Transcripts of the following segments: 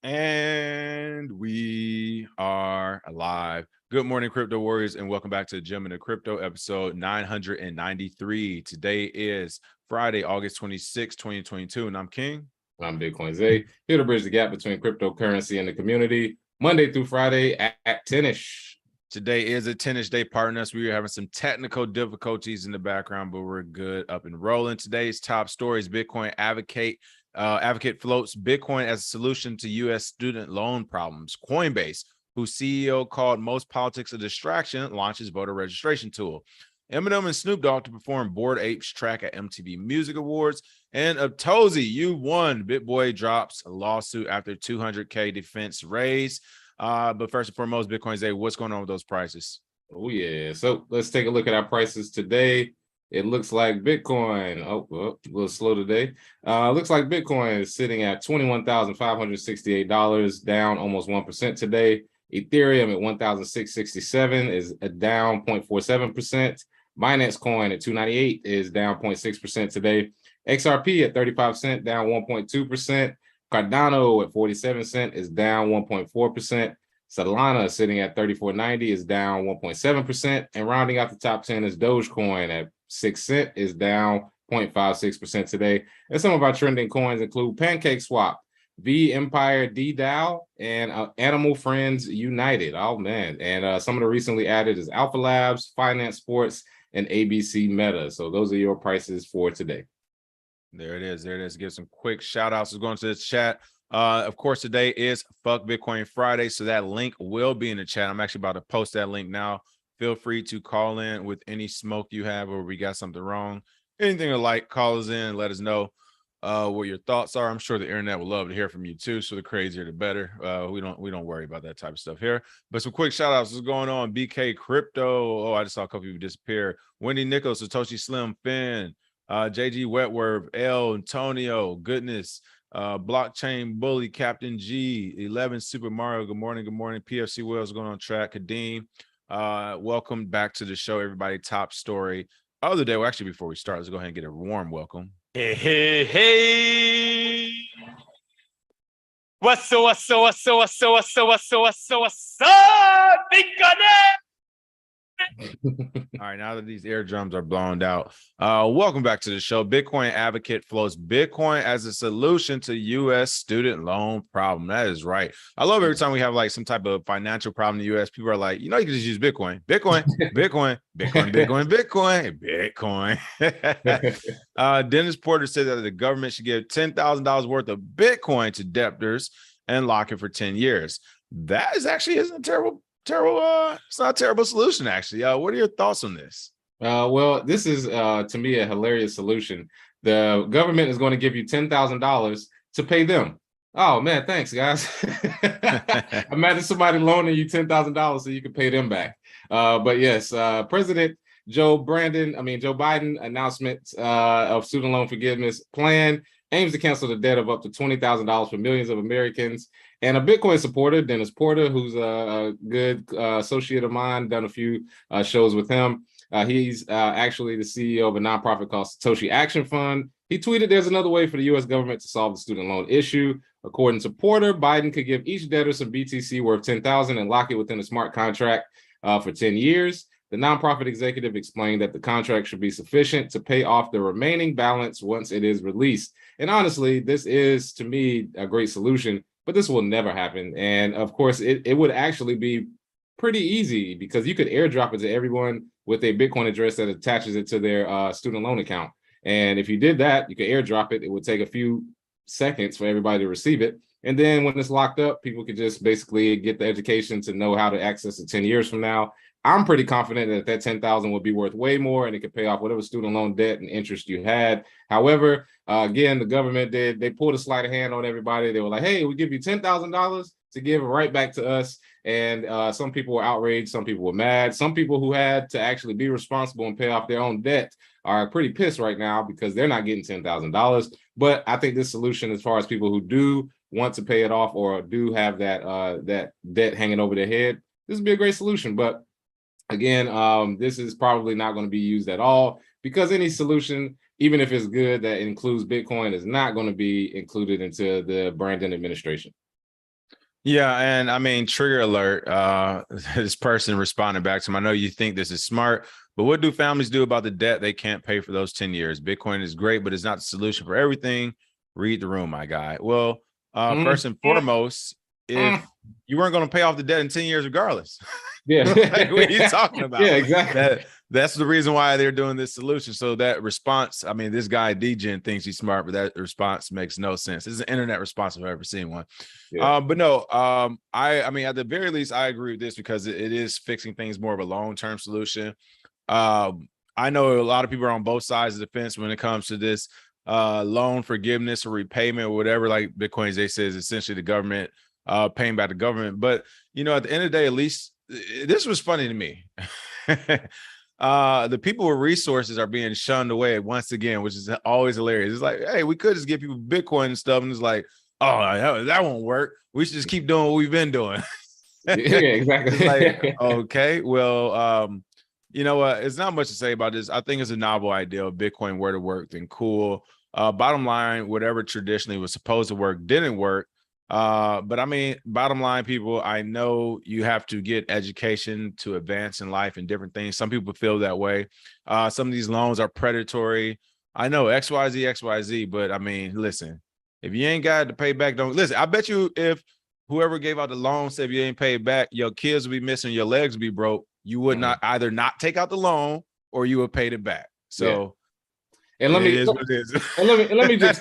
And we are alive. Good morning, crypto warriors, and welcome back to Gem in the Crypto episode 993. Today is Friday, August 26, 2022, and I'm King. I'm Bitcoin Zay, here to bridge the gap between cryptocurrency and the community, Monday through Friday at 10ish. Today is a 10ish day, partners. We are having some technical difficulties in the background, but we're good, up and rolling. Today's top stories: Bitcoin advocate floats Bitcoin as a solution to U.S. student loan problems. Coinbase, whose CEO called most politics a distraction, launches voter registration tool. Eminem and Snoop Dogg to perform Bored Apes track at MTV Music Awards. And Atozy, you won. Bitboy drops a lawsuit after $200K defense raise. But first and foremost, Bitcoin's Day, what's going on with those prices? Oh, yeah. So let's take a look at our prices today. It looks like Bitcoin, a little slow today. Looks like Bitcoin is sitting at $21,568, down almost 1% today. Ethereum at 1,667 is down 0.47%. Binance Coin at 298 is down 0.6% today. XRP at 35 cents, down 1.2%. Cardano at 47 cents is down 1.4%. Solana sitting at 34.90 is down 1.7%. And rounding out the top 10 is Dogecoin at 6 cents is down 0.56% today. And some of our trending coins include Pancake Swap, V Empire DDAO, and Animal Friends United. Oh, man. And some of the recently added is Alpha Labs, Finance Sports, and ABC Meta. So those are your prices for today. There it is. There it is. Give some quick shout outs. Going to the chat. Of course, today is Fuck Bitcoin Friday, so that link will be in the chat. I'm actually about to post that link now. Feel free to call in with any smoke you have, or we got something wrong, anything like, call us in and let us know what your thoughts are. I'm sure the internet would love to hear from you too. So the crazier, the better. We don't worry about that type of stuff here. But some quick shout outs is going on. BK Crypto. Oh, I just saw a couple people disappear. Wendy Nichols, Satoshi Slim, Finn, JG Wetworth, L, Antonio, Goodness, Blockchain Bully, Captain G, 11 Super Mario. Good morning. Good morning. PFC Wells going on track. Kadeem, welcome back to the show, everybody. Top story of the day. Well, actually, before we start, let's go ahead and get a warm welcome. Hey, hey, hey. What's up, big All right, now that these eardrums are blown out, welcome back to the show. Bitcoin advocate floats Bitcoin as a solution to U.S. student loan problem. That is right. I love every time we have like some type of financial problem in the U.S. People are like, you can just use Bitcoin, Bitcoin, Bitcoin, Bitcoin, Bitcoin, Bitcoin, Bitcoin. Dennis Porter said that the government should give $10,000 worth of Bitcoin to debtors and lock it for 10 years. That isn't a terrible, it's not a terrible solution, actually. What are your thoughts on this? Well, this is to me a hilarious solution. The government is going to give you $10,000 to pay them. Oh man, thanks guys. Imagine somebody loaning you $10,000 so you can pay them back. But yes, President Joe Biden announcement of student loan forgiveness plan aims to cancel the debt of up to $20,000 for millions of Americans. And a Bitcoin supporter, Dennis Porter, who's a good associate of mine, done a few shows with him. He's actually the CEO of a nonprofit called Satoshi Action Fund. He tweeted, "There's another way for the U.S. government to solve the student loan issue. According to Porter, Biden could give each debtor some BTC worth $10,000 and lock it within a smart contract for 10 years. The nonprofit executive explained that the contract should be sufficient to pay off the remaining balance once it is released. And honestly, this is, to me, a great solution, but this will never happen. And of course, it would actually be pretty easy because you could airdrop it to everyone with a Bitcoin address that attaches it to their student loan account. And if you did that, you could airdrop it. It would take a few seconds for everybody to receive it. And then when it's locked up, people could just basically get the education to know how to access it 10 years from now. I'm pretty confident that $10,000 will be worth way more, and it could pay off whatever student loan debt and interest you had. However, again, the government they pulled a sleight of hand on everybody. They were like, "Hey, we give you $10,000 to give right back to us." And some people were outraged. Some people were mad. Some people who had to actually be responsible and pay off their own debt are pretty pissed right now because they're not getting $10,000. But I think this solution, as far as people who do want to pay it off or do have that debt hanging over their head, this would be a great solution. But again, this is probably not going to be used at all because any solution, even if it's good that includes Bitcoin, is not going to be included into the Brandon administration. Yeah, and I mean, trigger alert. This person responded back to him. I know you think this is smart, but what do families do about the debt they can't pay for those 10 years? Bitcoin is great, but it's not the solution for everything. Read the room, my guy. Well, Mm, first and mm, foremost, if mm. you weren't going to pay off the debt in 10 years regardless, Yeah. like, what are you talking Yeah, about? exactly. That's the reason why they're doing this solution. So that response, I mean, this guy DGen thinks he's smart, but that response makes no sense. This is an internet response if I've ever seen one. Yeah. But no, I mean, at the very least, I agree with this because it is fixing things more of a long-term solution. I know a lot of people are on both sides of the fence when it comes to this loan forgiveness or repayment or whatever, like Bitcoin, they say, is essentially the government paying back the government. But you know, at the end of the day, at least this was funny to me. The people with resources are being shunned away once again, which is always hilarious. It's like, hey, we could just give people Bitcoin and stuff, and it's like, oh, that won't work. We should just keep doing what we've been doing. Yeah, exactly. It's like, okay, well, you know what? It's not much to say about this. I think it's a novel idea. If Bitcoin were to work, then cool. Bottom line, whatever traditionally was supposed to work didn't work. But I mean, bottom line, people, I know you have to get education to advance in life and different things. Some people feel that way. Some of these loans are predatory. I know XYZ, XYZ, but I mean, listen, if you ain't got to pay back, don't listen. I bet you if whoever gave out the loan said if you ain't paid back, your kids will be missing, your legs will be broke, you would not either not take out the loan or you would pay it back. So And let it me is what it is. and let me just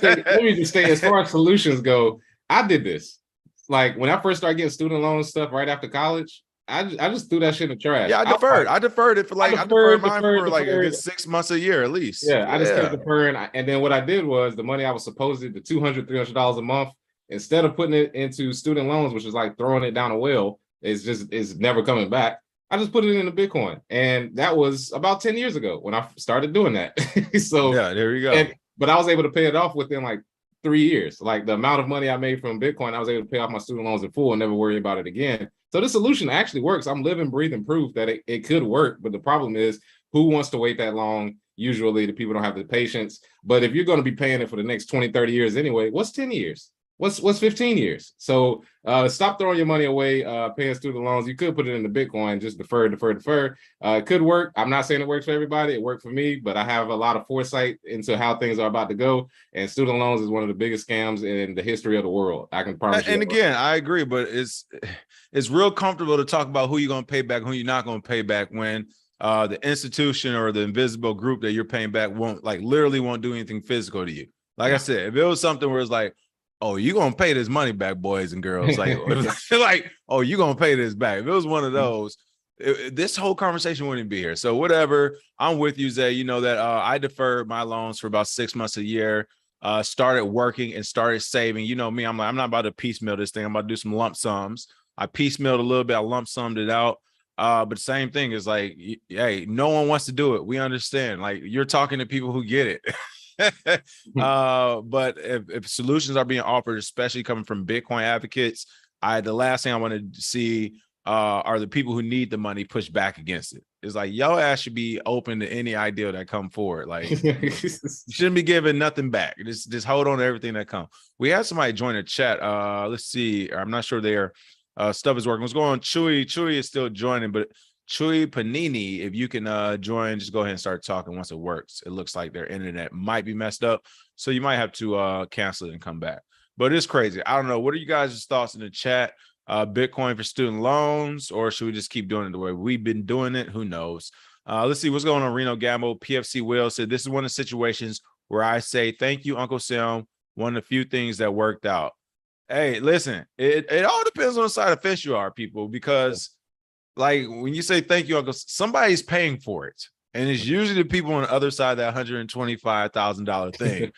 say, as far as solutions go, I did this. Like when I first started getting student loan stuff right after college, I just threw that shit in the trash. Yeah, I deferred. I deferred it for like I deferred mine for like a good 6 months a year at least. Yeah, I just kept deferring. And then what I did was the money I was supposed to, the $200, $300 a month, instead of putting it into student loans, which is like throwing it down a well, it's never coming back. I just put it into Bitcoin. And that was about 10 years ago when I started doing that. So yeah, there you go. But I was able to pay it off within like 3 years. Like the amount of money I made from Bitcoin, I was able to pay off my student loans in full and never worry about it again. So the solution actually works. I'm living, breathing proof that it could work. But the problem is, who wants to wait that long? Usually the people don't have the patience. But if you're going to be paying it for the next 20, 30 years anyway, what's 10 years? What's 15 years? So stop throwing your money away, paying student loans. You could put it into Bitcoin, just defer. It could work. I'm not saying it works for everybody. It worked for me, but I have a lot of foresight into how things are about to go. And student loans is one of the biggest scams in the history of the world. I can promise you. And again, I agree, but it's real comfortable to talk about who you're going to pay back, who you're not going to pay back when the institution or the invisible group that you're paying back literally won't do anything physical to you. Like I said, if it was something where it's like, oh, you're gonna pay this money back, boys and girls. Like, like, oh, you're gonna pay this back. If it was one of those, this whole conversation wouldn't be here. So whatever, I'm with you, Zay. You know that I deferred my loans for about 6 months a year, started working and started saving. You know me, I'm not about to piecemeal this thing. I'm about to do some lump sums. I piecemealed a little bit, I lump summed it out. But same thing is like, hey, no one wants to do it. We understand. Like, you're talking to people who get it. But if solutions are being offered, especially coming from Bitcoin advocates, the last thing I want to see are the people who need the money push back against it. It's like, y'all ass should be open to any idea that come forward. Like, you shouldn't be giving nothing back. Just hold on to everything that comes. We had somebody join the chat. Let's see. I'm not sure their stuff is working. What's going on? Chewy is still joining, but Chewy Panini, if you can join, just go ahead and start talking once it works. It looks like their internet might be messed up, so you might have to cancel it and come back. But it's crazy. I don't know. What are you guys' thoughts in the chat? Bitcoin for student loans, or should we just keep doing it the way we've been doing it? Who knows? Let's see what's going on. Reno Gamble, PFC Will said, this is one of the situations where I say, thank you, Uncle Sam. One of the few things that worked out. Hey, listen, it all depends on the side of fence you are, people, because like when you say thank you, Uncle, somebody's paying for it. And it's usually the people on the other side of that $125,000 thing.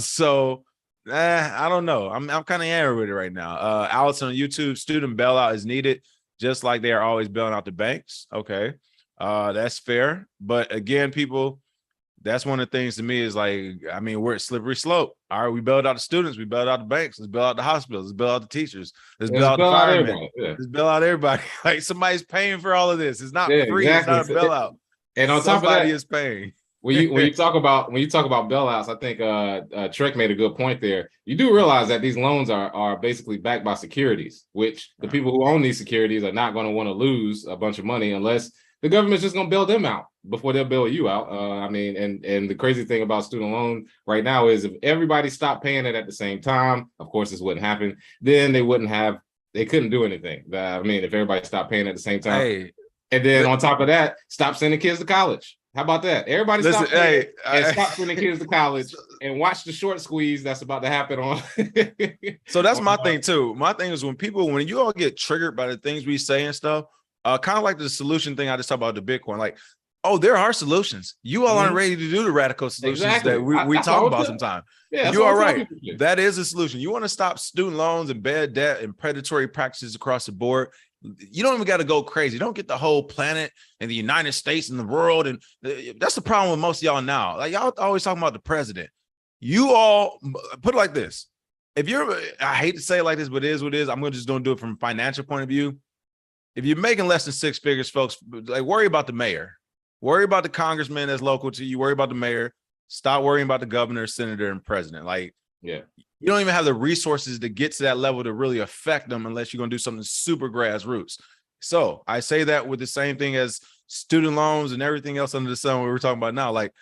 So I don't know. I'm kind of angry with it right now. Alex on YouTube, student bailout is needed, just like they are always bailing out the banks. Okay. That's fair. But again, people, that's one of the things to me is like, I mean, we're at slippery slope. All right, we bailed out the students, we bailed out the banks, let's bail out the hospitals, let's bail out the teachers, let's bail out the firemen, let's bail out everybody. Like, somebody's paying for all of this. It's not free, exactly. It's not a bailout. And on somebody top of that, is paying. when you talk about bailouts, I think Trek made a good point there. You do realize that these loans are basically backed by securities, which the people who own these securities are not going to want to lose a bunch of money unless the government's just going to bail them out before they'll bail you out. I mean, and the crazy thing about student loan right now is if everybody stopped paying it at the same time, of course this wouldn't happen. Then they couldn't do anything. I mean, if everybody stopped paying at the same time. Hey, and then on top of that, stop sending kids to college. How about that? Everybody stop paying and stop sending kids to college and watch the short squeeze that's about to happen on. So that's my thing too. My thing is when you all get triggered by the things we say and stuff, kind of like the solution thing I just talked about the Bitcoin, like, oh, there are solutions. You all aren't ready to do the radical solutions that we talk about sometimes. Yeah, you are right. That is a solution. You want to stop student loans and bad debt and predatory practices across the board. You don't even got to go crazy. Don't get the whole planet and the United States and the world. And that's the problem with most of y'all now. Like y'all always talking about the president. You all put it like this. I hate to say it like this, but it is what it is. I'm just going to do it from a financial point of view. If you're making less than 6 figures, folks, like worry about the mayor. Worry about the congressman that's local to you. Worry about the mayor. Stop worrying about the governor, senator, and president. Like, yeah, you don't even have the resources to get to that level to really affect them unless you're going to do something super grassroots. So I say that with the same thing as student loans and everything else under the sun we're talking about now. Like,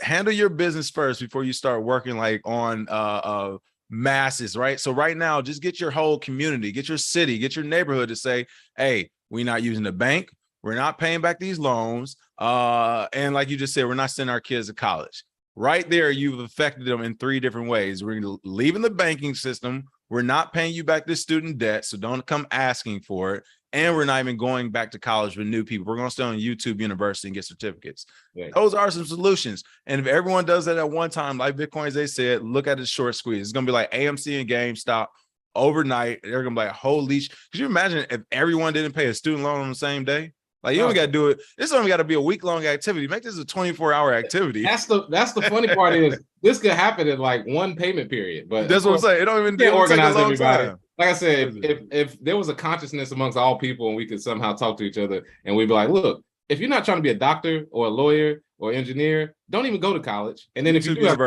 handle your business first before you start working like on masses, right? So right now, just get your whole community, get your city, get your neighborhood to say, hey, we're not using the bank. We're not paying back these loans. And like you just said, we're not sending our kids to college. Right there, you've affected them in 3 different ways. We're leaving the banking system. We're not paying you back this student debt, so don't come asking for it. And we're not even going back to college with new people. We're going to stay on YouTube University and get certificates. Yeah. Those are some solutions. And if everyone does that at one time, like Bitcoin, as they said, look at the short squeeze. It's going to be like AMC and GameStop overnight. They're going to be like, holy sh. Could you imagine if everyone didn't pay a student loan on the same day? Like you only got to do it. This only got to be a week-long activity. Make this a 24-hour activity. That's the funny part is this could happen in like one payment period. But that's what I'm saying. It don't even organize everybody. Time. Like I said, if there was a consciousness amongst all people and we could somehow talk to each other and we'd be like, look, if you're not trying to be a doctor or a lawyer or engineer, don't even go to college. And then if you do have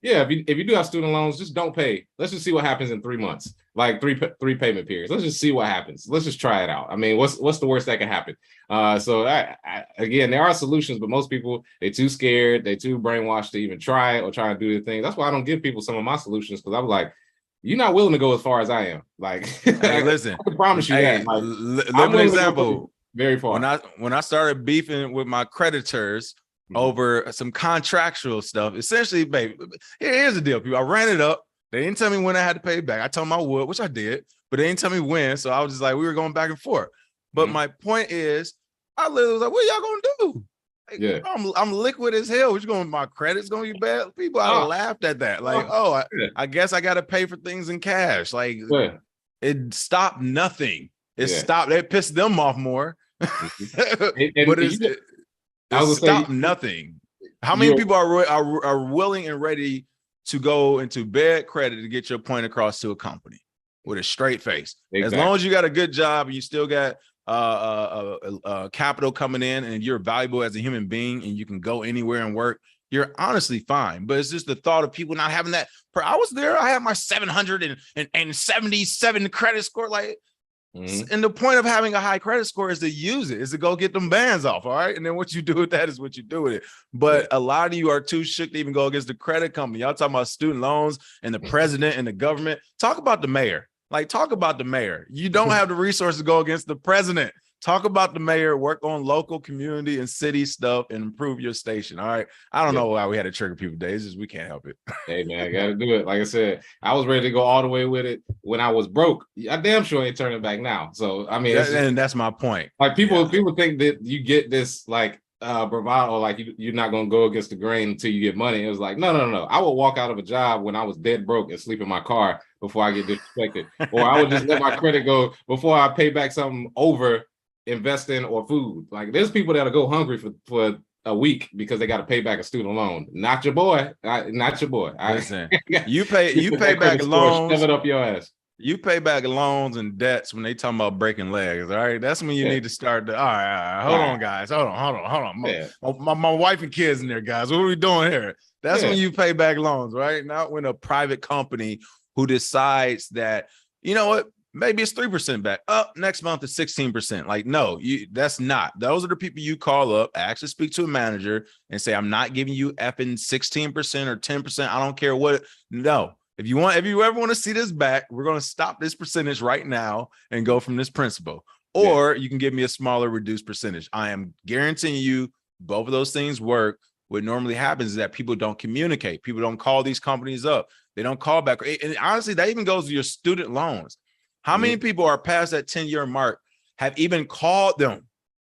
if you do have student loans, just don't pay. Let's just see what happens in 3 months, like three payment periods. Let's just see what happens. Let's just try it out. I mean, what's the worst that can happen? So again, there are solutions, but most people, they're too scared, they're too brainwashed to even try it or try to do the thing. That's why I don't give people some of my solutions, because I'm like, you're not willing to go as far as I am. Like, hey, listen, I can promise you that. Like, let me example. Very far. When I started beefing with my creditors over some contractual stuff, essentially, babe, here's the deal, people. I ran it up. They didn't tell me when I had to pay back. I told them I would, which I did, but they didn't tell me when. So I was just like, we were going back and forth. But my point is, I literally was like, what y'all gonna do? Like, yeah, I'm liquid as hell. What you going? My credit's gonna be bad. People laughed at that. Like, I guess I got to pay for things in cash. Like, it stopped nothing. It stopped. It pissed them off more. But it stopped nothing. How many people are willing and ready to go into bad credit to get your point across to a company with a straight face? Exactly. As long as you got a good job and you still got capital coming in and you're valuable as a human being and you can go anywhere and work, you're honestly fine. But it's just the thought of people not having that. I was there. I had my 777 credit score. Like, and the point of having a high credit score is to use it, is to go get them bans off. All right. And then what you do with that is what you do with it. But a lot of you are too shook to even go against the credit company. Y'all talking about student loans and the president and the government. Talk about the mayor. Like, talk about the mayor. You don't have the resources to go against the president. Talk about the mayor, work on local community and city stuff and improve your station. All right. I don't know why we had to trigger people today. It's just we can't help it. Hey, man, I got to do it. Like I said, I was ready to go all the way with it when I was broke. I damn sure ain't turning back now. So, I mean, and that's my point. Like, people think that you get this, like, bravado, like you're not going to go against the grain until you get money. It was like, no. I would walk out of a job when I was dead broke and sleep in my car before I get disrespected. Or I would just let my credit go before I pay back something over investing or food. Like, there's people that'll go hungry for a week because they got to pay back a student loan. Not your boy. Not your boy. Listen, you pay back loans. Shove it up your ass. You pay back loans and debts when they talking about breaking legs. All right, that's when you need to start. All right, hold on, guys. Hold on. Yeah. My wife and kids in there, guys. What are we doing here? That's when you pay back loans, right? Not when a private company who decides that, you know what, maybe it's 3% back. Up next month is 16%. Like, no, that's not. Those are the people you call up, actually speak to a manager and say, I'm not giving you effing 16% or 10%. I don't care what. No. If you ever want to see this back, we're going to stop this percentage right now and go from this principle. Or you can give me a smaller, reduced percentage. I am guaranteeing you both of those things work. What normally happens is that people don't communicate. People don't call these companies up. They don't call back. And honestly, that even goes to your student loans. How many people are past that 10-year mark have even called them?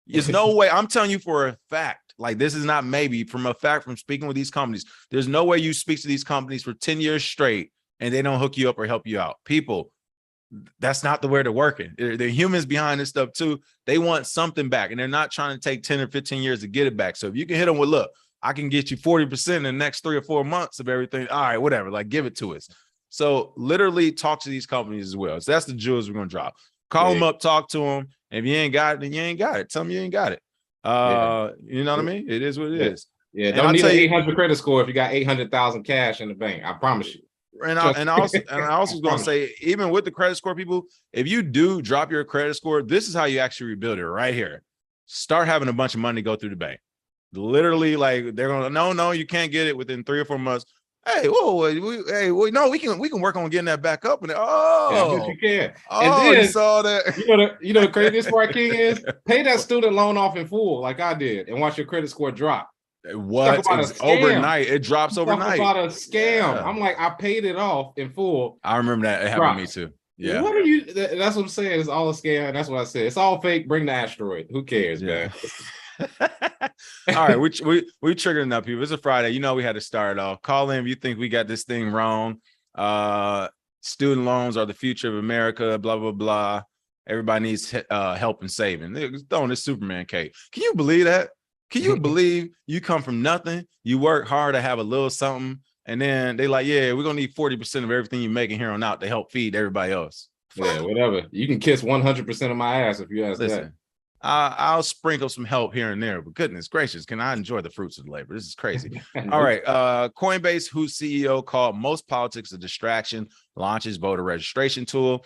There's no way. I'm telling you for a fact, like this is not maybe, from a fact from speaking with these companies, there's no way you speak to these companies for 10 years straight and they don't hook you up or help you out. People, that's not the way they're working. They're humans behind this stuff too. They want something back and they're not trying to take 10 or 15 years to get it back. So if you can hit them with, look, I can get you 40% in the next 3 or 4 months of everything. All right, whatever, like give it to us. So literally talk to these companies as well. So that's the jewels we're going to drop. Call them up, talk to them. And if you ain't got it, then you ain't got it. Tell them you ain't got it. You know what I mean? It is what it is. Yeah, don't need an 800 credit score if you got 800,000 cash in the bank. I promise you. And I also was going to say, even with the credit score, people, if you do drop your credit score, this is how you actually rebuild it right here. Start having a bunch of money go through the bank. Literally, like they're going to, no, you can't get it within 3 or 4 months. Hey, no, we can work on getting that back up. And I bet you can. And then then, you saw that. You know the craziest part, King, is pay that student loan off in full, like I did, and watch your credit score drop. What? Overnight, it drops overnight. Talk about a scam. Yeah. I'm like, I paid it off in full. I remember that. It happened to me too. Yeah. What are you? That's what I'm saying. It's all a scam. That's what I said. It's all fake. Bring the asteroid. Who cares, man? All right, we triggered enough people. It's a Friday. You know we had to start off. Call in if you think we got this thing wrong. Student loans are the future of America. Blah blah blah. Everybody needs help and saving. They're throwing this Superman cape. Can you believe that? Can you believe you come from nothing? You work hard to have a little something, and then they like, yeah, we're gonna need 40% of everything you're making here on out to help feed everybody else. Yeah, whatever. You can kiss 100% of my ass if you ask that. I'll sprinkle some help here and there, but goodness gracious, can I enjoy the fruits of the labor? This is crazy. All right. Coinbase, whose CEO called most politics a distraction, launches voter registration tool.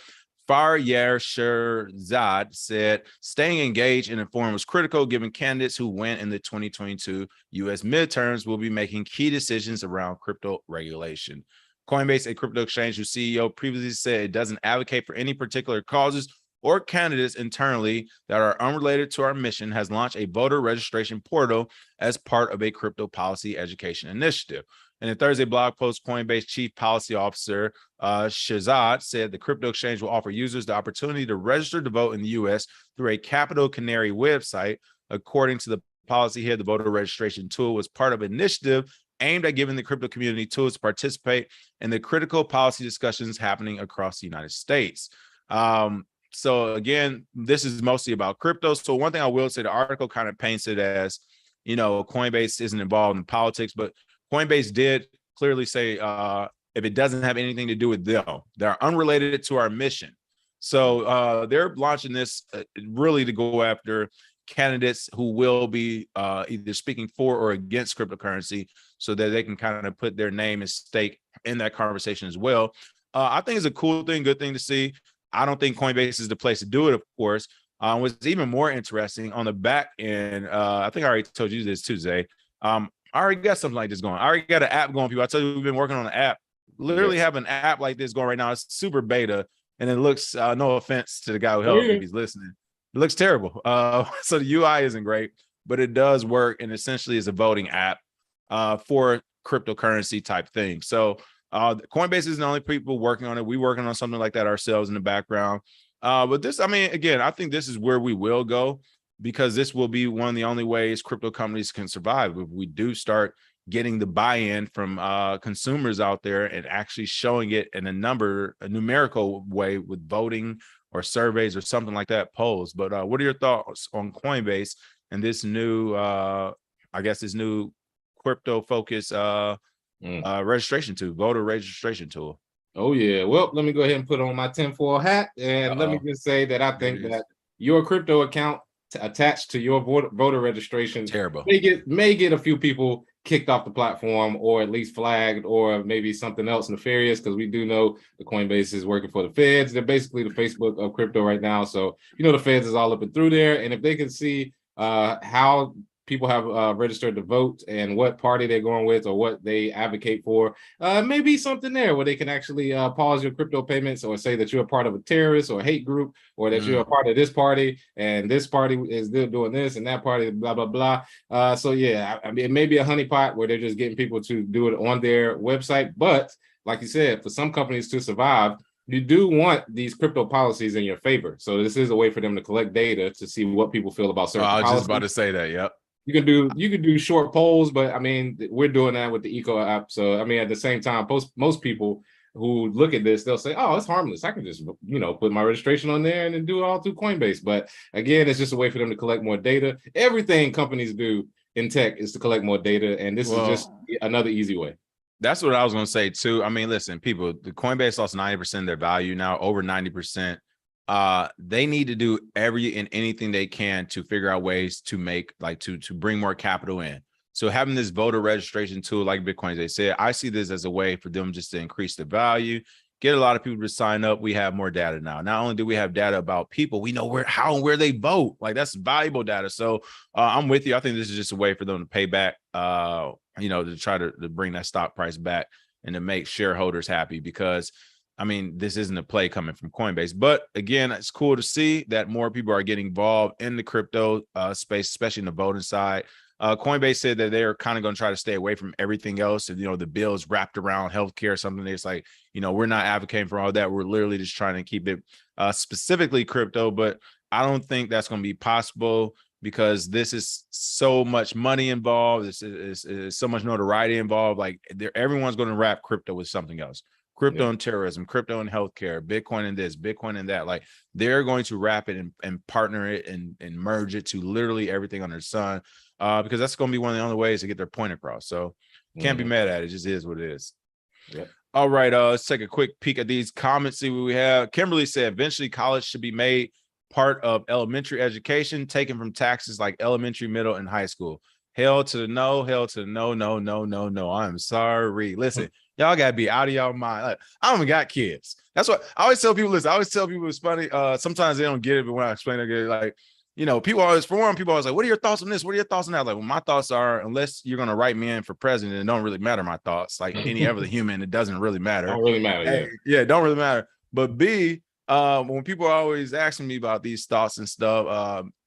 Faryar Shirzad said staying engaged and informed was critical, given candidates who win in the 2022 U.S. midterms will be making key decisions around crypto regulation. Coinbase, a crypto exchange whose CEO previously said it doesn't advocate for any particular causes or candidates internally that are unrelated to our mission, has launched a voter registration portal as part of a crypto policy education initiative. In a Thursday blog post, Coinbase Chief Policy Officer Shahzad said the crypto exchange will offer users the opportunity to register to vote in the U.S. through a Capital Canary website. According to the policy head, the voter registration tool was part of an initiative aimed at giving the crypto community tools to participate in the critical policy discussions happening across the United States. So again, this is mostly about crypto. So one thing I will say, the article kind of paints it as, you know, Coinbase isn't involved in politics, but Coinbase did clearly say if it doesn't have anything to do with them, they're unrelated to our mission. So they're launching this really to go after candidates who will be either speaking for or against cryptocurrency so that they can kind of put their name and stake in that conversation as well. I think it's a cool thing, good thing to see. I don't think Coinbase is the place to do it, of course. What's even more interesting on the back end, I think I already told you this Tuesday. I already got something like this going. I already got an app going, people. I told you we've been working on an app. Literally have an app like this going right now. It's super beta, and it looks, no offense to the guy who helped if he's listening. It looks terrible. So the UI isn't great, but it does work, and essentially is a voting app for cryptocurrency type thing. So Coinbase is the only people working on it. We're working on something like that ourselves in the background. But this, I mean, again, I think this is where we will go, because this will be one of the only ways crypto companies can survive. If we do start getting the buy-in from consumers out there and actually showing it in a numerical way with voting or surveys or something like that, polls. But what are your thoughts on Coinbase and this new, I guess, this new crypto focused registration tool, voter registration tool? Oh yeah. Well, let me go ahead and put on my tinfoil hat, and let me Uh-oh. just say that I There think it is. that your crypto account attached to your voter registration Terrible. may get a few people kicked off the platform, or at least flagged, or maybe something else nefarious. Because we do know the Coinbase is working for the feds. They're basically the Facebook of crypto right now. So the feds is all up and through there, and if they can see how people have registered to vote and what party they're going with or what they advocate for, maybe something there where they can actually pause your crypto payments, or say that you're a part of a terrorist or a hate group, or that you're a part of this party and this party is doing this and that party, blah, blah, blah. So yeah, I mean, it may be a honeypot where they're just getting people to do it on their website. But like you said, for some companies to survive, you do want these crypto policies in your favor. So this is a way for them to collect data to see what people feel about Oh, certain I was just about policies. to say that. Yep. You can do short polls, but I mean, we're doing that with the Eco app. So I mean, at the same time, most people who look at this, they'll say, "Oh, it's harmless. I can just put my registration on there and then do it all through Coinbase." But again, it's just a way for them to collect more data. Everything companies do in tech is to collect more data, and this is just Well, another easy way. that's what I was going to say too. I mean, listen, people, the Coinbase lost 90% of their value now, over 90%. They need to do every and anything they can to figure out ways to make to bring more capital in. So having this voter registration tool like Bitcoin, they said, I see this as a way for them just to increase the value, get a lot of people to sign up. We have more data now. Not only do we have data about people, we know how and where they vote. Like, that's valuable data. So I'm with you. I think this is just a way for them to pay back, to try to bring that stock price back and to make shareholders happy, because I mean, this isn't a play coming from Coinbase. But again, it's cool to see that more people are getting involved in the crypto space, especially in the voting side. Coinbase said that they're kind of going to try to stay away from everything else. And, the bill is wrapped around healthcare or something. It's like, we're not advocating for all that. We're literally just trying to keep it specifically crypto. But I don't think that's going to be possible, because this is so much money involved. This is so much notoriety involved. Like, everyone's going to wrap crypto with something else. Crypto and terrorism, crypto and healthcare, Bitcoin and this, Bitcoin and that. Like, they're going to wrap it and partner it and merge it to literally everything under the sun, because that's going to be one of the only ways to get their point across. So can't be mad at it. It just is what it is. Yep. All right, let's take a quick peek at these comments, see what we have. Kimberly said, eventually college should be made part of elementary education, taken from taxes like elementary, middle, and high school. Hell to the no, hell to the no, no, no, no, no. I'm sorry. Listen, y'all gotta be out of y'all mind. Like, I don't even got kids. That's what I always tell people. Listen, I always tell people it's funny. Sometimes they don't get it, but when I explain it, get it, like, people always, for one, people always like, what are your thoughts on this? What are your thoughts on that? Like, well, my thoughts are, unless you're gonna write me in for president, it don't really matter my thoughts. Like any other human, it doesn't really matter. Don't really matter. Yeah, it don't really matter. But B, when people are always asking me about these thoughts and stuff,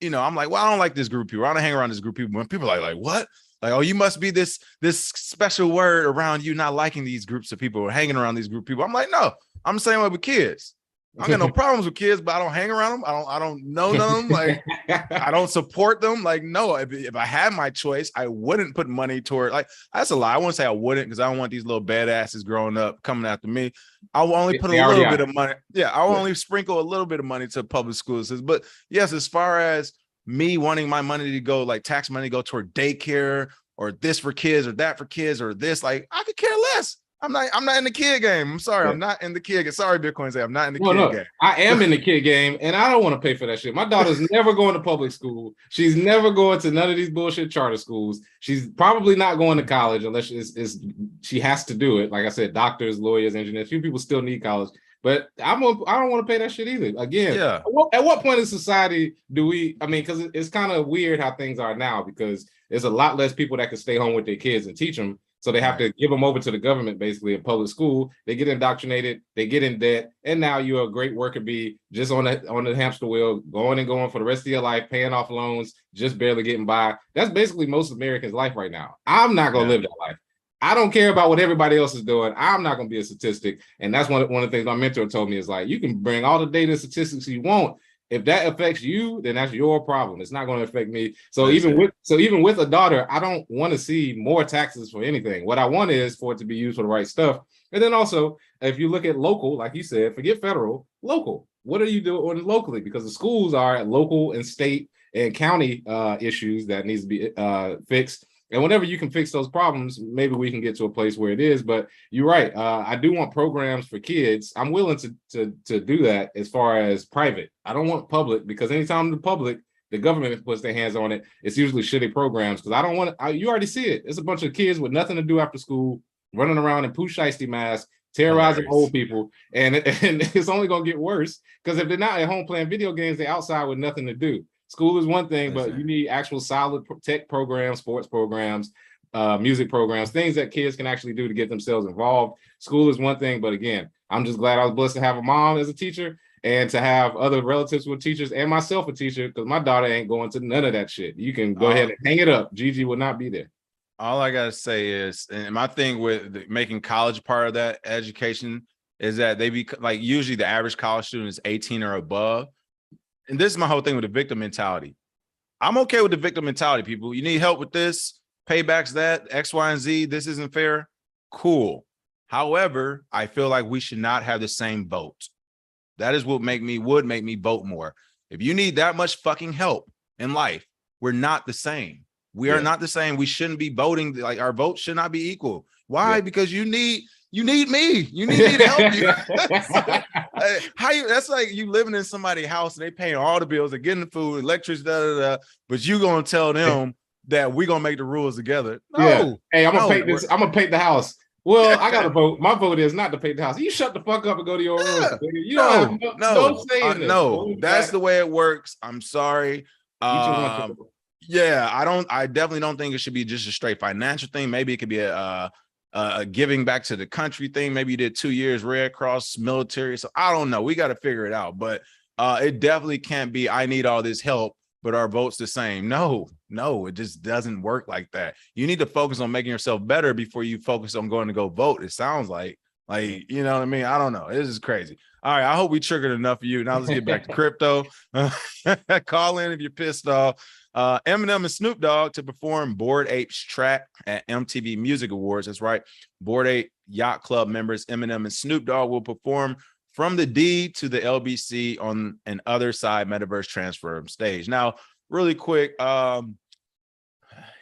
I'm like, well, I don't like this group of people. I don't hang around this group of people. When people are like, what? Like, oh, you must be this special word around you not liking these groups of people or hanging around these group of people. I'm like, no, I'm the same way with kids. I got no problems with kids, but I don't hang around them. I don't know them. Like, I don't support them. Like, no, if I had my choice, I wouldn't put money toward, like, that's a lie. I wouldn't say I wouldn't, because I don't want these little badasses growing up coming after me. I will only put a little bit of money. Yeah, I will only sprinkle a little bit of money to public schools. But yes, as far as me wanting my money to go, like tax money, go toward daycare or this for kids or that for kids or this, like, I could care less. I'm not in the kid game. I'm sorry. I'm not in the kid game. Sorry, Bitcoin say I'm not in the kid game. I am in the kid game, and I don't want to pay for that shit. My daughter's never going to public school. She's never going to none of these bullshit charter schools. She's probably not going to college unless she has to do it. Like I said, doctors, lawyers, engineers. Few people still need college, but I don't want to pay that shit either. Again, yeah. At what point in society do we? I mean, because it's kind of weird how things are now, because there's a lot less people that can stay home with their kids and teach them. So they have to give them over to the government, basically, in public school. They get indoctrinated, they get in debt, and now you're a great worker bee just on the hamster wheel, going and going for the rest of your life, paying off loans, just barely getting by. That's basically most Americans' life right now. I'm not going to live that life. I don't care about what everybody else is doing. I'm not going to be a statistic. And that's one of the things my mentor told me is, like, you can bring all the data and statistics you want. If that affects you, then that's your problem. It's not going to affect me. So even with a daughter, I don't want to see more taxes for anything. What I want is for it to be used for the right stuff. And then also, if you look at local, like you said, forget federal, local. What are you doing locally? Because the schools are local and state and county issues that needs to be fixed. And whenever you can fix those problems, maybe we can get to a place where it is. But you're right. I do want programs for kids. I'm willing to do that as far as private. I don't want public, because anytime the public, the government puts their hands on it, it's usually shitty programs. Because I don't want to, you already see it. It's a bunch of kids with nothing to do after school, running around in poo shiesty masks, terrorizing old people. And it's only going to get worse, because if they're not at home playing video games, they're outside with nothing to do. School is one thing, but you need actual solid tech programs, sports programs, music programs, things that kids can actually do to get themselves involved. School is one thing, but again, I'm just glad I was blessed to have a mom as a teacher and to have other relatives with teachers and myself a teacher, because my daughter ain't going to none of that shit. You can go ahead and hang it up. Gigi will not be there. All I gotta say is, and my thing with making college part of that education is that they be like, usually the average college student is 18 or above. And this is my whole thing with the victim mentality. I'm okay with the victim mentality, people. You need help with this, paybacks that, X, Y, and Z. This isn't fair. Cool. However, I feel like we should not have the same vote. That is what would make me vote more. If you need that much fucking help in life, we're not the same. We are not the same. We shouldn't be voting. Like, our vote should not be equal. Why? Because you need me. You need me to help you. That's like you living in somebody's house and they paying all the bills, they're getting the food, electricity, but you gonna tell them that we're gonna make the rules together. No. Yeah. Hey, I'm gonna paint this. I'm gonna paint the house. Well, I gotta vote. My vote is not to paint the house. You shut the fuck up and go to your room. You don't have don't say this. No, that's the way it works. I'm sorry. Yeah, I definitely don't think it should be just a straight financial thing. Maybe it could be a giving back to the country thing. Maybe you did 2 years Red Cross military. So I don't know. We got to figure it out. But it definitely can't be, I need all this help, but our vote's the same. No, it just doesn't work like that. You need to focus on making yourself better before you focus on going to go vote. It sounds like, you know what I mean? I don't know. This is crazy. All right. I hope we triggered enough of you. Now let's get back to crypto. Call in if you're pissed off. Eminem and Snoop Dogg to perform Bored Ape's track at MTV Music Awards. That's right. Bored Ape Yacht Club members Eminem and Snoop Dogg will perform from the D to the LBC on an other side metaverse transfer stage. now, really quick, ain't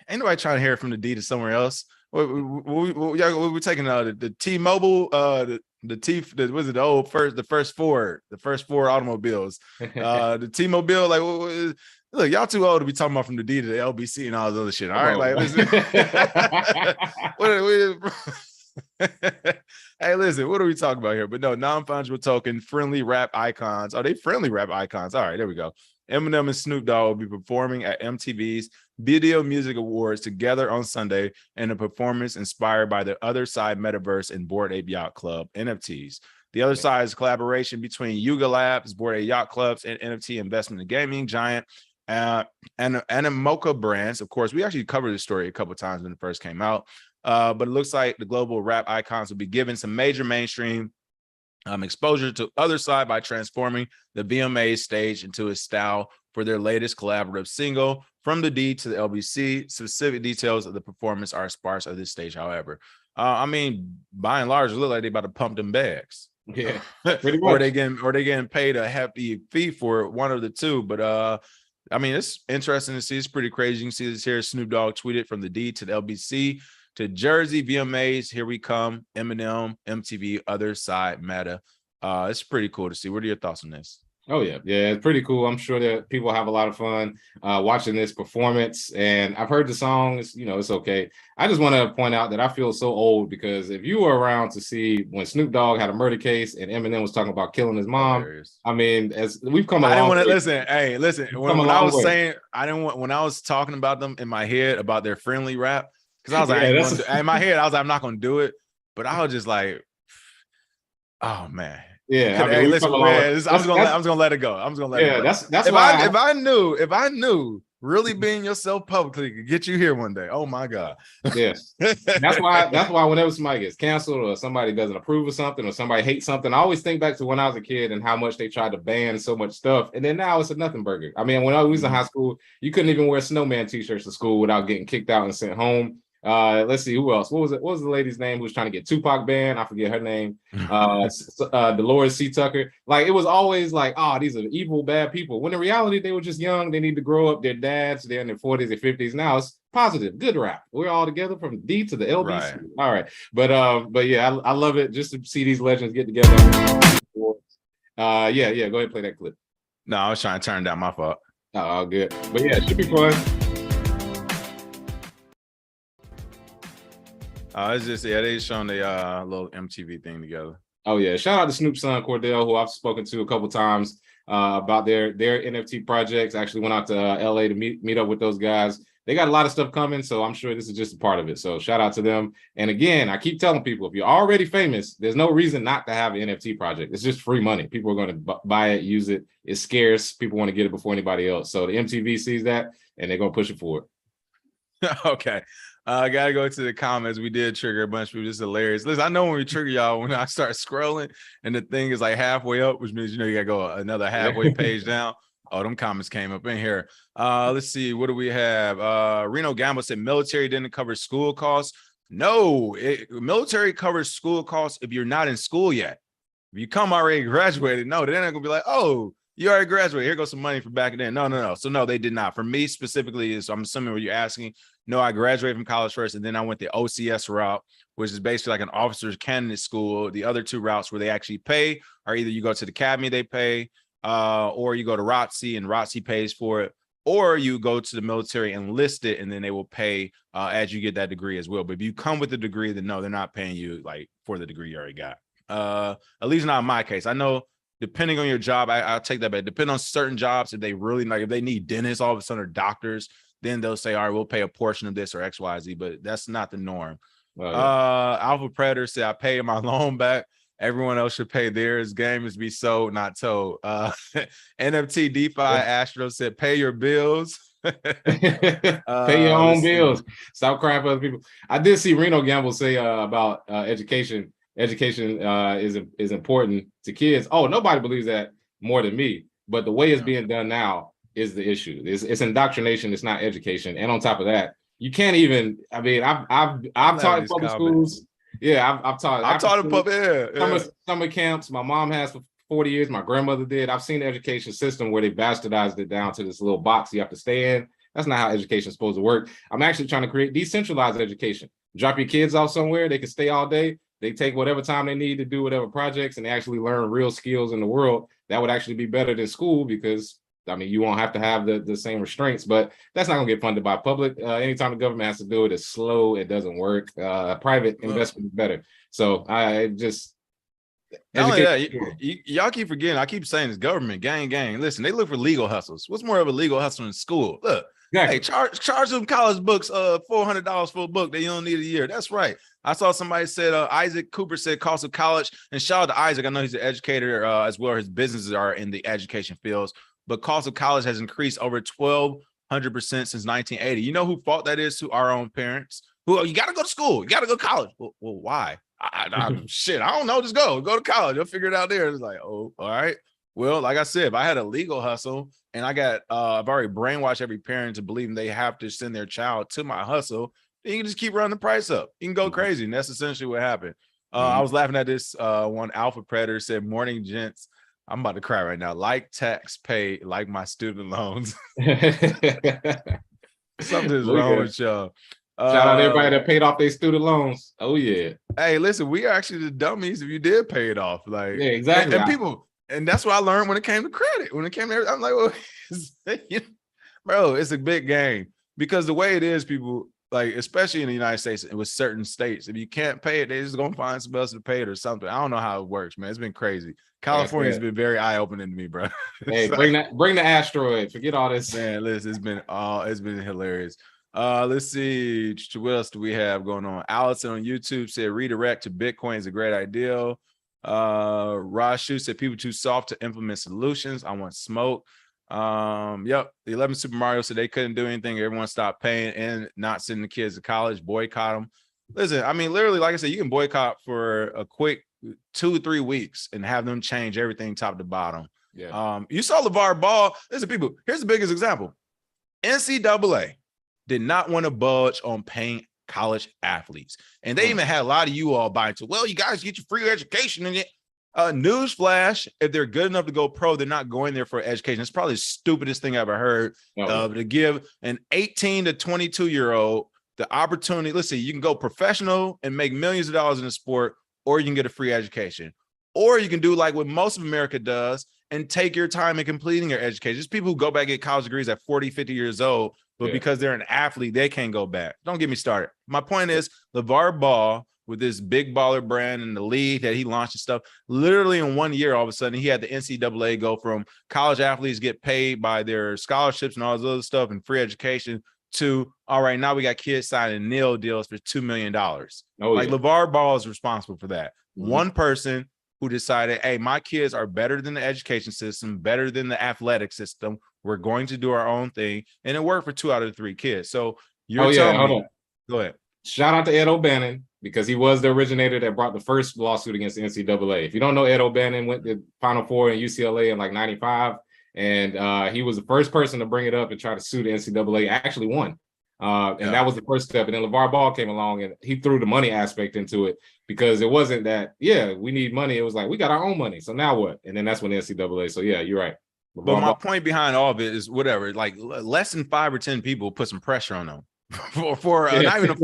nobody trying to hear it from the D to somewhere else. We're taking the T-Mobile, the first four automobiles, the T-Mobile, like, look, y'all too old to be talking about from the D to the LBC and all this other shit. All right, like, listen. Hey, listen, what are we talking about here? But no, non-fungible token, friendly rap icons. Are they friendly rap icons? All right, there we go. Eminem and Snoop Dogg will be performing at MTV's Video Music Awards together on Sunday in a performance inspired by the Other Side Metaverse and Bored Ape Yacht Club NFTs. The Other Side is a collaboration between Yuga Labs, Bored Ape Yacht Clubs, and NFT investment and gaming giant and Animoca Brands. Of course, we actually covered this story a couple of times when it first came out. But it looks like the global rap icons will be given some major mainstream exposure to Other Side by transforming the VMA stage into a style for their latest collaborative single, From the D to the LBC. Specific details of the performance are sparse at this stage, however. I mean, by and large, it look like they about to pump them bags. Yeah, pretty much. or they getting paid a hefty fee for it, one of the two. But I mean, it's interesting to see. It's pretty crazy. You can see this here. Snoop Dogg tweeted from the D to the LBC to Jersey VMAs. Here we come. Eminem, MTV, Other Side, Meta. It's pretty cool to see. What are your thoughts on this? Oh yeah, it's pretty cool. I'm sure that people have a lot of fun watching this performance. And I've heard the songs. It's okay. I just want to point out that I feel so old, because if you were around to see when Snoop Dogg had a murder case and Eminem was talking about killing his mom, hilarious. I mean, as we've come. I didn't want to listen. Hey, listen. When I was saying, I didn't want, when I was talking about them in my head about their friendly rap, because I was like, in my head, I was like, I'm not going to do it. But I was just like, oh man. Yeah, hey, listen, man, I'm just gonna let it go. I'm just gonna let it go. That's why if I knew really being yourself publicly could get you here one day. Oh my God. Yeah. That's why whenever somebody gets canceled or somebody doesn't approve of something or somebody hates something, I always think back to when I was a kid and how much they tried to ban so much stuff. And then now it's a nothing burger. I mean, when I was in high school, you couldn't even wear snowman t-shirts to school without getting kicked out and sent home. Let's see who else. What was the lady's name who was trying to get Tupac banned? I forget her name. Dolores C. Tucker. Like, it was always like, oh, these are evil, bad people. When in reality, they were just young. They need to grow up. Their dads, they're in their 40s or 50s. Now it's positive, good rap. We're all together from D to the LBC. Right. All right, but yeah, I love it just to see these legends get together. Yeah, go ahead and play that clip. No, I was trying to turn down, my fault. Oh, good. But yeah, it should be fun. It's just, yeah, they showing the little MTV thing together. Oh yeah, shout out to Snoop's son Cordell, who I've spoken to a couple times about their NFT projects. I actually went out to LA to meet up with those guys. They got a lot of stuff coming, so I'm sure this is just a part of it. So shout out to them. And again, I keep telling people, if you're already famous, there's no reason not to have an NFT project. It's just free money. People are going to buy it, use it. It's scarce. People want to get it before anybody else. So the MTV sees that, and they're going to push it forward. Okay. I gotta go to the comments. We did trigger a bunch of people. This is hilarious. Listen, I know when we trigger y'all, when I start scrolling and the thing is like halfway up, which means you gotta go another halfway page down. Oh, them comments came up in here. Let's see, what do we have? Reno Gamble said military didn't cover school costs. No, military covers school costs if you're not in school yet. If you come already graduated, no, they're not gonna be like, oh, you already graduated. Here goes some money for back then. No. So no, they did not. For me specifically, is I'm assuming what you're asking. No, I graduated from college first, and then I went the OCS route, which is basically like an officer's candidate school. The other two routes where they actually pay are either you go to the academy, they pay, or you go to ROTC and ROTC pays for it, or you go to the military and list it, and then they will pay as you get that degree as well. But if you come with the degree, then no, they're not paying you like for the degree you already got. At least not in my case. I know depending on your job, I'll take that back. Depending on certain jobs, if they really like, if they need dentists, all of a sudden, or doctors, then they'll say, all right, we'll pay a portion of this or XYZ, but that's not the norm. Oh, yeah. Alpha Predator said, I paid my loan back. Everyone else should pay theirs. Game is be sold, not told. NFT DeFi Astro said, pay your bills. Pay your own bills. Stop crying for other people. I did see Reno Gamble say about education. Education is important to kids. Oh, nobody believes that more than me. But the way it's being done now is the issue. It's indoctrination. It's not education. And on top of that, you can't even. I mean, I've taught in public schools. Yeah, I've taught in public. Summer camps. My mom has for 40 years. My grandmother did. I've seen the education system where they bastardized it down to this little box you have to stay in. That's not how education is supposed to work. I'm actually trying to create decentralized education. Drop your kids off somewhere. They can stay all day. They take whatever time they need to do whatever projects, and they actually learn real skills in the world. That would actually be better than school because, I mean, you won't have to have the same restraints, but that's not going to get funded by public. Anytime the government has to do it, it's slow. It doesn't work. Private investment is better. So I just... Not only that, y'all keep forgetting. I keep saying it's government, gang. Listen, they look for legal hustles. What's more of a legal hustle in school? Look, exactly. Hey, charge them college books $400 for a book that you don't need a year. That's right. I saw somebody said Isaac Cooper said cost of college, and shout out to Isaac. I know he's an educator as well. His businesses are in the education fields, but cost of college has increased over 1,200% since 1980. You know who fault that is? To our own parents. Who, you got to go to school. You got to go to college. Well, why? Shit, I don't know. Just go to college. You'll figure it out there. It's like, oh, all right. Well, like I said, if I had a legal hustle and I got, I've already brainwashed every parent to believe they have to send their child to my hustle, then you can just keep running the price up. You can go crazy. And that's essentially what happened. I was laughing at this one. Alpha Predator said, morning, gents. I'm about to cry right now. Like tax pay, like my student loans. Something's wrong with y'all. Shout out to everybody that paid off their student loans. Oh yeah. Hey, listen, we are actually the dummies if you did pay it off. Like, yeah, exactly. And people, and that's what I learned when it came to credit. When it came to everything, I'm like, well, bro, it's a big game because the way it is, people like, especially in the United States, it was certain states. If you can't pay it, they're just gonna find somebody else to pay it or something. I don't know how it works, man. It's been crazy. California's been very eye-opening to me, bro. Hey, bring the asteroid. Forget all this. Man, listen, it's been hilarious. Let's see. What else do we have going on? Allison on YouTube said redirect to Bitcoin is a great idea. Rashu said people too soft to implement solutions. I want smoke. Yep. The 11 Super Mario said they couldn't do anything. Everyone stopped paying and not sending the kids to college. Boycott them. Listen, I mean, literally, like I said, you can boycott for a quick 2 or 3 weeks and have them change everything top to bottom. Yeah. You saw LeVar Ball. Listen, people. Here's the biggest example. NCAA did not want to budge on paying college athletes. And they even had a lot of you all buying to, well, you guys get your free education. And Newsflash, if they're good enough to go pro, they're not going there for education. It's probably the stupidest thing I ever heard. To give an 18 to 22-year-old the opportunity. Let's see, you can go professional and make millions of dollars in the sport, or you can get a free education. Or you can do like what most of America does and take your time in completing your education. There's people who go back and get college degrees at 40, 50 years old, but because they're an athlete, they can't go back. Don't get me started. My point is, LeVar Ball, with this big baller brand and the league that he launched and stuff, literally in 1 year, all of a sudden, he had the NCAA go from college athletes get paid by their scholarships and all this other stuff and free education to, all right, now we got kids signing nil deals for $2 million. LeVar Ball is responsible for that. One person who decided, hey, my kids are better than the education system, better than the athletic system. We're going to do our own thing. And it worked for 2 out of 3 kids. So you're telling me, go ahead. Shout out to Ed O'Bannon, because he was the originator that brought the first lawsuit against the NCAA. If you don't know, Ed O'Bannon went to Final Four in UCLA in like 95. And he was the first person to bring it up and try to sue the NCAA. Actually won. That was the first step. And then LeVar Ball came along and he threw the money aspect into it, because it wasn't that, we need money. It was like, we got our own money. So now what? And then that's when the NCAA. So you're right. But my point behind all of it is whatever, like less than 5 or 10 people put some pressure on them for not even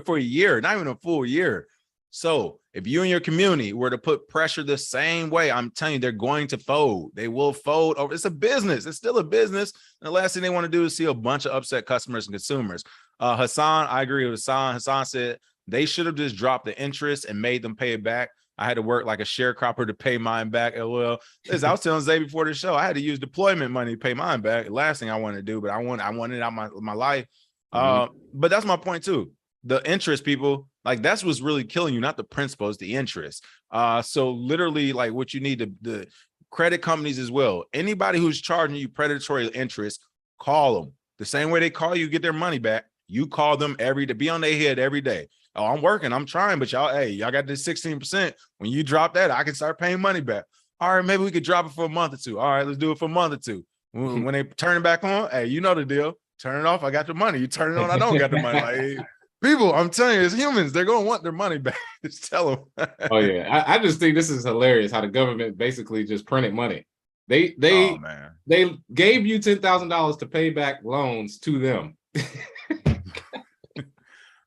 for a year, not even a full year. So if you and your community were to put pressure the same way, I'm telling you, they're going to fold. They will fold over. It's a business. It's still a business. And the last thing they want to do is see a bunch of upset customers and consumers. Hassan, I agree with Hassan. Hassan said they should have just dropped the interest and made them pay it back. I had to work like a sharecropper to pay mine back. Well, as I was telling Zay before the show, I had to use deployment money to pay mine back. The last thing I wanted to do, but I wanted it out my life. But that's my point too. The interest, people, like that's what's really killing you, not the principal, it's the interest. So literally, like what you need the credit companies as well. Anybody who's charging you predatory interest, call them. The same way they call you, get their money back. You call them every day, be on their head every day. Oh, I'm working, I'm trying, but y'all got this 16%. When you drop that, I can start paying money back. All right, maybe we could drop it for a month or two. All right, let's do it for a month or two. When they turn it back on, hey, you know the deal. Turn it off, I got the money. You turn it on, I don't got the money. Like, people, I'm telling you, as humans, they're going to want their money back. Just tell them. I just think this is hilarious how the government basically just printed money. They gave you $10,000 to pay back loans to them.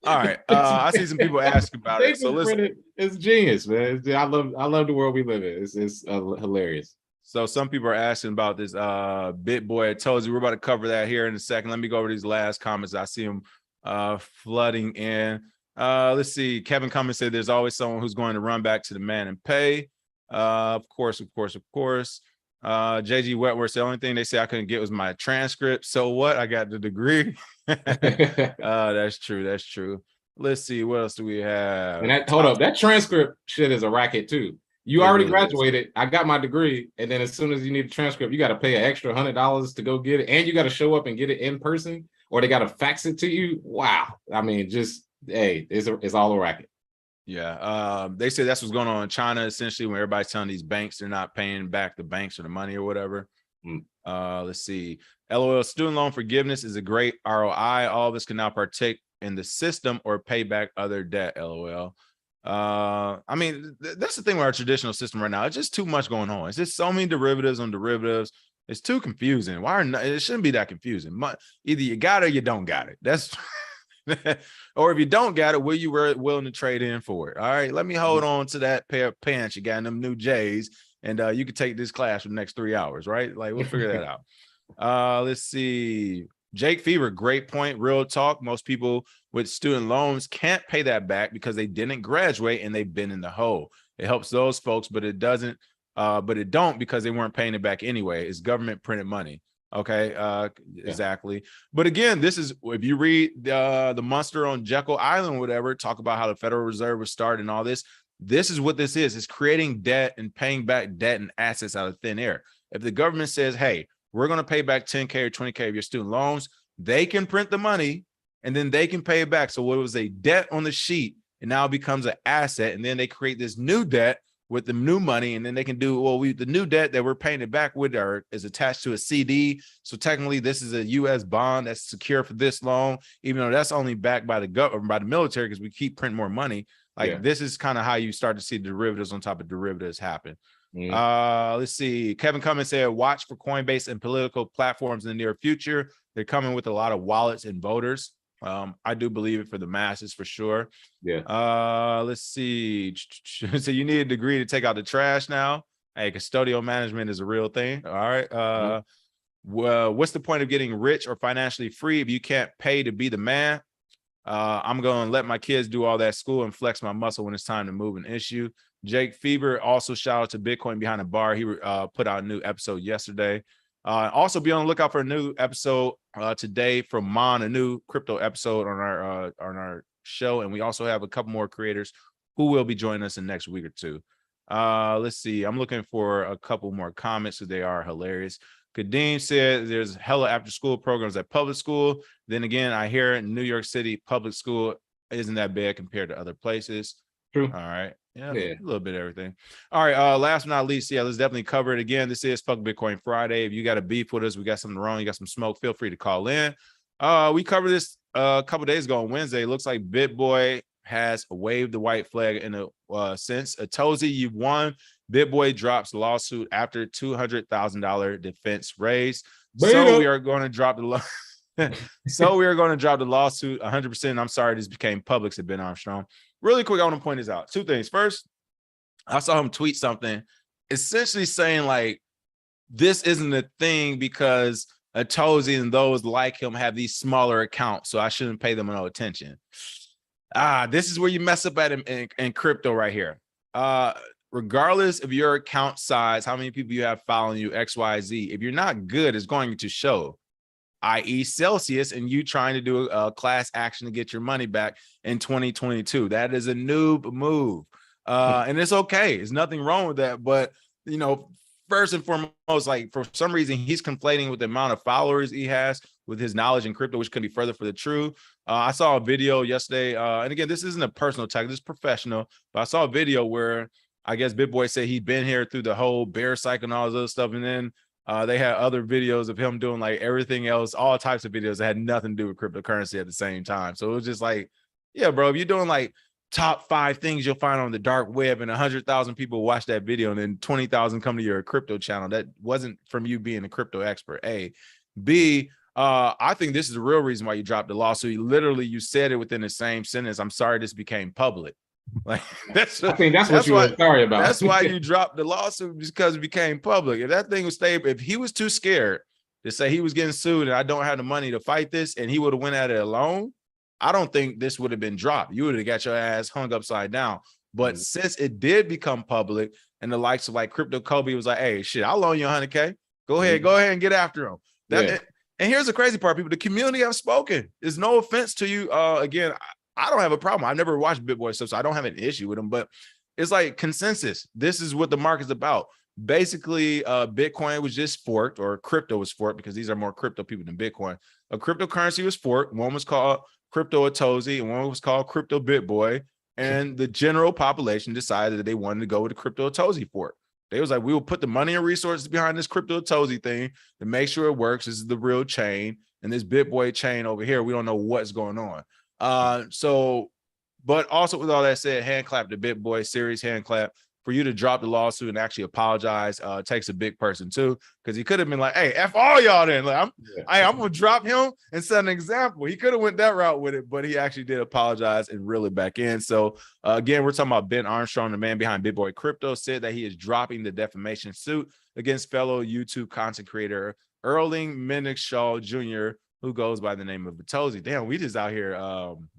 All right. I see some people ask about it. So listen, it's genius, man. I love the world we live in. It's hilarious. So some people are asking about this Bitboy Atozy. We're about to cover that here in a second. Let me go over these last comments. I see them flooding in. Let's see. Kevin Cummins said there's always someone who's going to run back to the man and pay. Of course. JG Wetworth, the only thing they say I couldn't get was my transcript. So what? I got the degree. That's true. Let's see. What else do we have? And hold up. That transcript shit is a racket too. You already graduated. I got my degree. And then as soon as you need a transcript, you got to pay an extra $100 to go get it. And you got to show up and get it in person, or they got to fax it to you. Wow. I mean, it's all a racket. Yeah. They say that's what's going on in China, essentially, when everybody's telling these banks they're not paying back the banks or the money or whatever. Let's see. LOL, student loan forgiveness is a great ROI. All of us can now partake in the system or pay back other debt. LOL. I mean, that's the thing with our traditional system right now. It's just too much going on. It's just so many derivatives on derivatives. It's too confusing. It shouldn't be that confusing. Either you got it or you don't got it. That's or if you don't got it, you were willing to trade in for it. All right, let me hold on to that pair of pants you got in them new J's, and you can take this class for the next 3 hours, right? Like, we'll figure that out. Let's see. Jake Fever, great point. Real talk. Most people with student loans can't pay that back because they didn't graduate and they've been in the hole. It helps those folks, but it doesn't. But it don't, because they weren't paying it back anyway. It's government printed money. Okay, exactly. But again, this is, if you read the Monster on Jekyll Island, whatever, talk about how the Federal Reserve was started and all this. This is what this is. It's creating debt and paying back debt and assets out of thin air. If the government says, hey, we're going to pay back 10K or 20K of your student loans, they can print the money and then they can pay it back. So what was a debt on the sheet, it now becomes an asset, and then they create this new debt with the new money, and then they can do, the new debt that we're paying it back with is attached to a CD. So technically this is a US bond that's secure for this long, even though that's only backed by the government, by the military, because we keep printing more money. Like this is kind of how you start to see derivatives on top of derivatives happen. Let's see. Kevin Cummins said, watch for Coinbase and political platforms in the near future. They're coming with a lot of wallets and voters. I do believe it for the masses for sure. Yeah. Let's see. So you need a degree to take out the trash now. Hey, custodial management is a real thing. All right. Well, what's the point of getting rich or financially free if you can't pay to be the man? I'm going to let my kids do all that school and flex my muscle when it's time to move an issue. Jake Fever, also shout out to Bitcoin Behind the Bar. He put out a new episode yesterday. Also be on the lookout for a new episode today from Mon, a new crypto episode on our show. And we also have a couple more creators who will be joining us in the next week or two. Let's see. I'm looking for a couple more comments because they are hilarious. Kadeem said there's hella after school programs at public school. Then again, I hear in New York City, public school isn't that bad compared to other places. True. All right. Yeah, a little bit of everything. All right. Last but not least, let's definitely cover it again. This is Fuck Bitcoin Friday. If you got a beef with us, we got something wrong, you got some smoke, feel free to call in. We covered this a couple days ago on Wednesday. It looks like Bitboy has waved the white flag in a sense. Atozy, you've won. Bitboy drops lawsuit after $200,000 defense raise. So we are going to drop the lawsuit 100%. I'm sorry this became public, said Ben Armstrong. Really quick, I want to point this out. Two things. First, I saw him tweet something essentially saying like, this isn't a thing because Atozy and those like him have these smaller accounts, so I shouldn't pay them no attention. This is where you mess up at in crypto right here. Regardless of your account size, how many people you have following you, XYZ, if you're not good, it's going to show, i.e. Celsius, and you trying to do a class action to get your money back in 2022. That is a noob move. And it's okay. There's nothing wrong with that. But, first and foremost, like for some reason, he's conflating with the amount of followers he has with his knowledge in crypto, which could be further for the truth. I saw a video yesterday. And again, this isn't a personal tag, this is professional. But I saw a video where I guess Bitboy said he'd been here through the whole bear cycle and all this other stuff. And then they had other videos of him doing like everything else, all types of videos that had nothing to do with cryptocurrency at the same time. So it was just like, yeah, bro, if you're doing like top 5 things you'll find on the dark web and 100,000 people watch that video and then 20,000 come to your crypto channel, that wasn't from you being a crypto expert. A. B, I think this is the real reason why you dropped the lawsuit. You said it within the same sentence. I'm sorry this became public. Like I think that's what you were sorry about. That's why you dropped the lawsuit, because it became public. If that thing was stable, if he was too scared to say he was getting sued and I don't have the money to fight this, and he would have went at it alone, I don't think this would have been dropped. You would have got your ass hung upside down. But since it did become public, and the likes of like Crypto Kobe was like, hey, shit, I'll loan you 100K. Go ahead and get after him. And here's the crazy part, people. The community have spoken. There's no offense to you. Again, I don't have a problem. I've never watched Bitboy stuff, so I don't have an issue with him. But it's like consensus. This is what the market's about. Basically, Bitcoin was just forked, or crypto was forked, because these are more crypto people than Bitcoin. A cryptocurrency was forked. One was called Crypto Atozy, and one was called Crypto Bitboy. And the general population decided that they wanted to go with the Crypto Atozy fork. They was like, we will put the money and resources behind this Crypto Atozy thing to make sure it works. This is the real chain. And this Bitboy chain over here, we don't know what's going on. But also with all that said, hand clap to Bitboy, serious hand clap. For you to drop the lawsuit and actually apologize takes a big person too, because he could have been like, hey, F all y'all then. Like, I'm going to drop him and set an example. He could have went that route with it, but he actually did apologize and reel it back in. So again, we're talking about Ben Armstrong, the man behind Bitboy Crypto, said that he is dropping the defamation suit against fellow YouTube content creator Erling Minnick Jr., who goes by the name of Atozy. Damn, we just out here.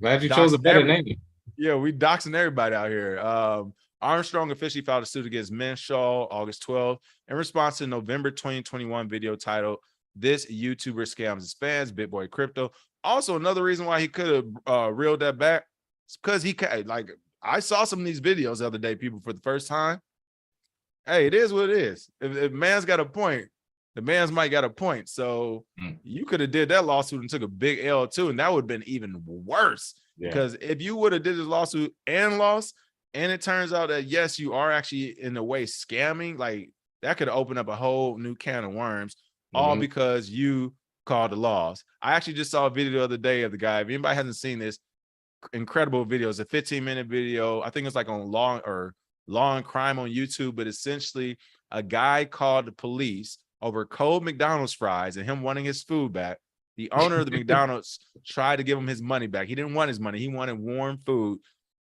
Glad you chose a better name. Yeah, we doxing everybody out here. Armstrong officially filed a suit against Minshaw August 12th in response to November 2021 video titled "This YouTuber Scams His Fans, Bitboy Crypto." Also, another reason why he could have reeled that back is because he like, I saw some of these videos the other day, people, for the first time. Hey, it is what it is. If man's got a point, the man's might got a point. So you could have did that lawsuit and took a big L too, and that would have been even worse. Because if you would have did this lawsuit and lost, and it turns out that, yes, you are actually in a way scamming, like that could open up a whole new can of worms, all because you called the laws. I actually just saw a video the other day of the guy. If anybody hasn't seen this, incredible video. It's a 15-minute video. I think it's like on Law and Crime on YouTube, but essentially a guy called the police over cold McDonald's fries and him wanting his food back. The owner of the McDonald's tried to give him his money back. He didn't want his money. He wanted warm food.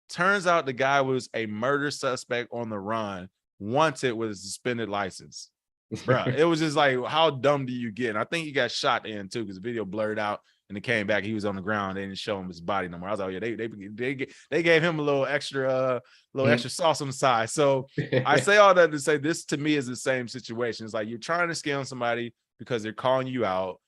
Turns out the guy was a murder suspect on the run, wanted with a suspended license. Bro, it was just like, how dumb do you get? And I think he got shot in too, because the video blurred out and it came back. He was on the ground. They didn't show him his body no more. I was like, yeah, they gave him a little extra sauce on the side. So I say all that to say this to me is the same situation. It's like you're trying to scam somebody because they're calling you out.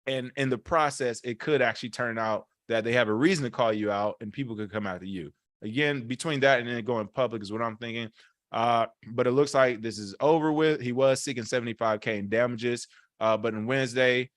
And in the process, it could actually turn out that they have a reason to call you out and people could come after you. Again, between that and then going public is what I'm thinking. But it looks like this is over with. He was seeking $75K in damages. But on Wednesday,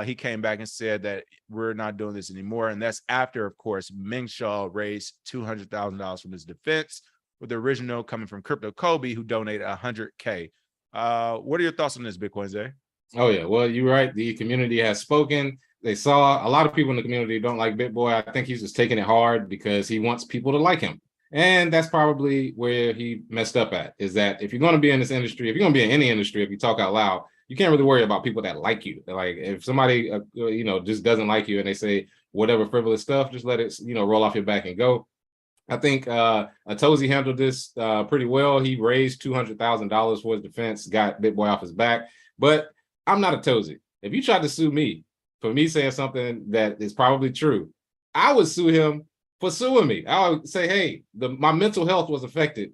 he came back and said that we're not doing this anymore. And that's after, of course, Ming Shaw raised $200,000 from his defense, with the original coming from Crypto Kobe, who donated $100K. What are your thoughts on this, Bitcoin Zay? Oh, yeah. Well, you're right. The community has spoken. They saw a lot of people in the community don't like Bitboy. I think he's just taking it hard because he wants people to like him. And that's probably where he messed up at, is that if you're going to be in this industry, if you're going to be in any industry, if you talk out loud, you can't really worry about people that like you. Like if somebody, just doesn't like you and they say whatever frivolous stuff, just let it, roll off your back and go. I think Atozy handled this pretty well. He raised $200,000 for his defense, got Bitboy off his back. But I'm not Atozy. If you tried to sue me for me saying something that is probably true, I would sue him for suing me. I would say, hey, my mental health was affected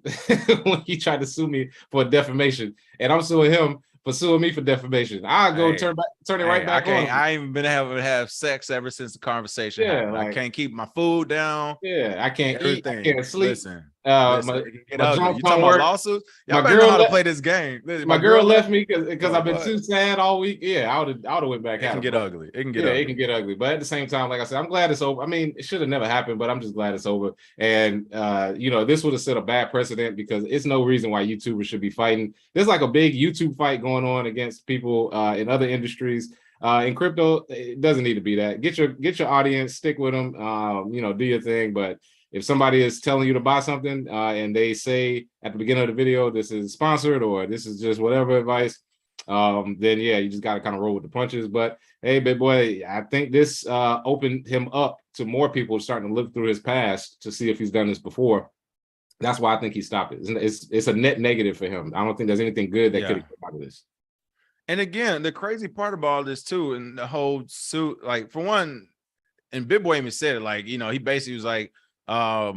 when he tried to sue me for defamation, and I'm suing him for suing me for defamation. I go turn it right back on. I ain't been able to have sex ever since the conversation happened. I can't keep my food down. Yeah, I can't eat. I can't sleep. Listen, my you talking about lawsuits? Y'all better know how to play this game. Listen, my girl left me because I've been too sad all week. Yeah, I would have went back. It can get ugly. It can get ugly. It can get ugly. But at the same time, like I said, I'm glad it's over. I mean, it should have never happened, but I'm just glad it's over. And this would have set a bad precedent, because it's no reason why YouTubers should be fighting. There's like a big YouTube fight going on against people in other industries. In crypto, it doesn't need to be that. Get your audience, stick with them, do your thing. But if somebody is telling you to buy something and they say at the beginning of the video, this is sponsored or this is just whatever advice, then yeah, you just got to kind of roll with the punches. But hey, Bitboy, I think this opened him up to more people starting to look through his past to see if he's done this before. That's why I think he stopped it. It's a net negative for him. I don't think there's anything good that could have come out of this. And again, the crazy part about all this too, and the whole suit, like for one, and Bitboy even said it, like, he basically was like, I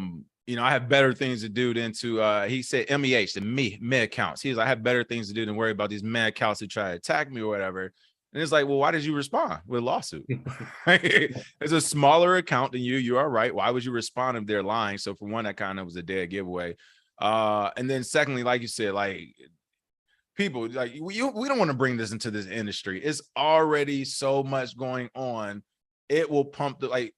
have better things to do than to, he said MEH, the me accounts. He was like, I have better things to do than worry about these mad accounts who try to attack me or whatever. And it's like, well, why did you respond with a lawsuit? It's a smaller account than you. You are right. Why would you respond if they're lying? So for one, that kind of was a dead giveaway. And then secondly, like you said, like people, like we don't want to bring this into this industry. It's already so much going on. It will pump the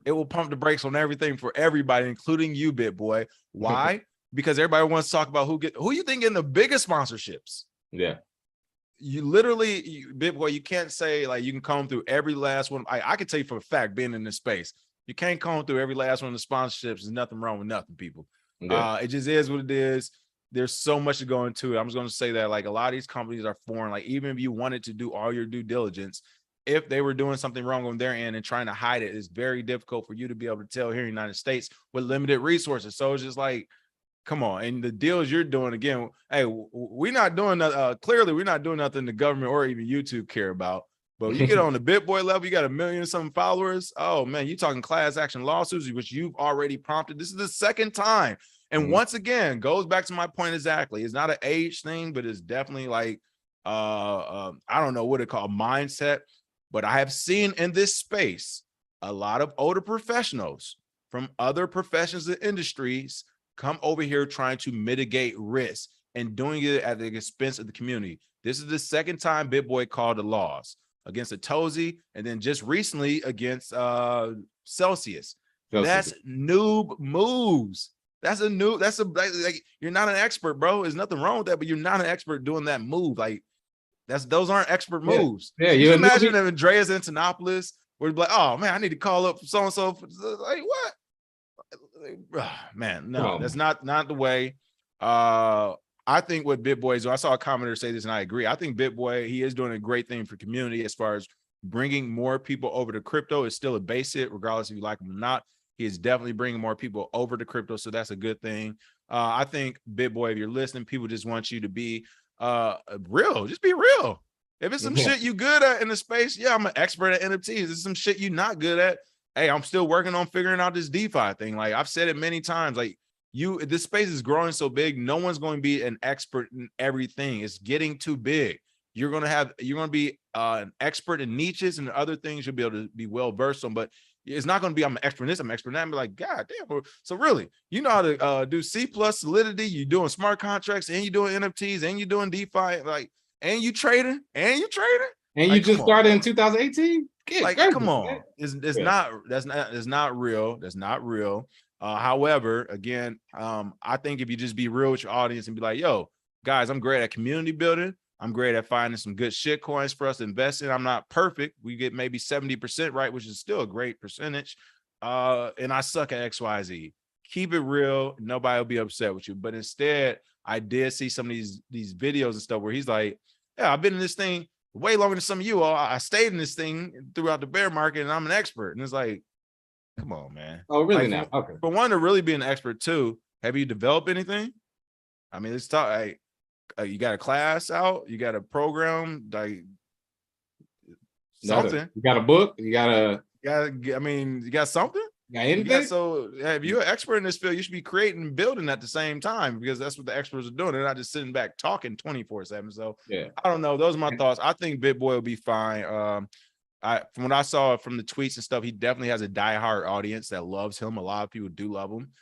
it will pump the brakes on everything for everybody, including you, Bitboy. Why? Because everybody wants to talk about who you think in the biggest sponsorships. Yeah. You literally, Bitboy, you can't say like you can comb through every last one. I can tell you for a fact, being in this space, you can't comb through every last one of the sponsorships. There's nothing wrong with nothing, people. Yeah. It just is what it is. There's so much to go into it. I'm just going to say that like a lot of these companies are foreign. Like even if you wanted to do all your due diligence, if they were doing something wrong on their end and trying to hide it, it's very difficult for you to be able to tell here in the United States with limited resources. So it's just like, come on. And the deals you're doing, again, hey, we're not doing clearly we're not doing nothing the government or even YouTube care about. But you get on the Bitboy level, you got 1 million something followers. Oh man, you're talking class action lawsuits, which you've already prompted. This is the second time. And once again, goes back to my point exactly. It's not an age thing, but it's definitely like I don't know what it called, mindset. But I have seen in this space a lot of older professionals from other professions and industries come over here trying to mitigate risk and doing it at the expense of the community. This is the second time Bitboy called the laws against Atozy, and then just recently against Celsius. That's noob moves. That's like you're not an expert, bro. There's nothing wrong with that, but you're not an expert doing that move. Like those aren't expert moves. Yeah, you imagine if Andreas Antonopoulos We're like, oh man, I need to call up so and so. Like what? Man, no, that's not the way. I think what Bitboy is, I saw a commenter say this and I agree. I think Bitboy, he is doing a great thing for community as far as bringing more people over to crypto. It's still a base hit, regardless if you like him or not. He is definitely bringing more people over to crypto, so that's a good thing. I think Bitboy, if you're listening, people just want you to be real. Just be real. If it's some shit you good at in the space, yeah, I'm an expert at NFTs. If it's some shit you not good at, hey, I'm still working on figuring out this DeFi thing. Like I've said it many times, like this space is growing so big, no one's going to be an expert in everything. It's getting too big. You're going to be an expert in niches and other things you'll be able to be well versed on, but it's not going to be I'm an expert in this, I'm an expert in that. I'm like, God damn. So really, you know how to do C+ Solidity, you're doing smart contracts, and you're doing NFTs, and you're doing DeFi, like, and you trading, and and like, you just started in 2018. Like, come on, it's not, that's not real. That's not real. However, again, I think if you just be real with your audience and be like, yo, guys, I'm great at community building. I'm great at finding some good shit coins for us to invest in. I'm not perfect. We get maybe 70% right, which is still a great percentage. And I suck at XYZ. Keep it real. Nobody will be upset with you. But instead, I did see some of these videos and stuff where he's like, yeah, I've been in this thing way longer than some of you all. I stayed in this thing throughout the bear market and I'm an expert. And it's like, come on, man. Oh, really? Like, now? Okay. For one to really be an expert too, have you developed anything? I mean, let's talk. Like, you got a class out? You got a program? Like something? You got a book? You got something? You got anything? So if you're an expert in this field, you should be creating and building at the same time, because that's what the experts are doing. They're not just sitting back talking 24/7. So yeah, I don't know. Those are my thoughts. I think Bitboy will be fine. From what I saw from the tweets and stuff, he definitely has a diehard audience that loves him. A lot of people do love him.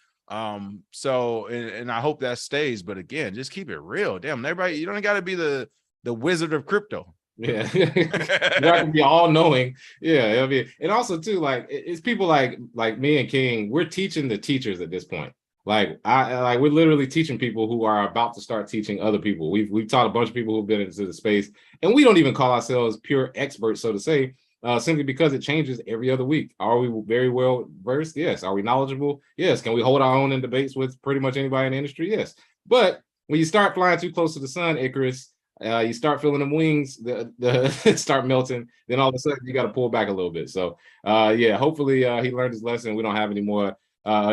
So and I hope that stays. But again, just keep it real. Damn, everybody, you don't got to be the wizard of crypto. Yeah, you have to be all knowing. Yeah, it'll be, and also too, like it's people like me and King. We're teaching the teachers at this point. Like we're literally teaching people who are about to start teaching other people. We've taught a bunch of people who've been into the space, and we don't even call ourselves pure experts, so to say, simply because it changes every other week. Are we very well versed? Yes. Are we knowledgeable? Yes. Can we hold our own in debates with pretty much anybody in the industry? Yes. But when you start flying too close to the sun, Icarus, you start feeling them wings, the start melting, then all of a sudden you got to pull back a little bit. So yeah, hopefully he learned his lesson. We don't have any more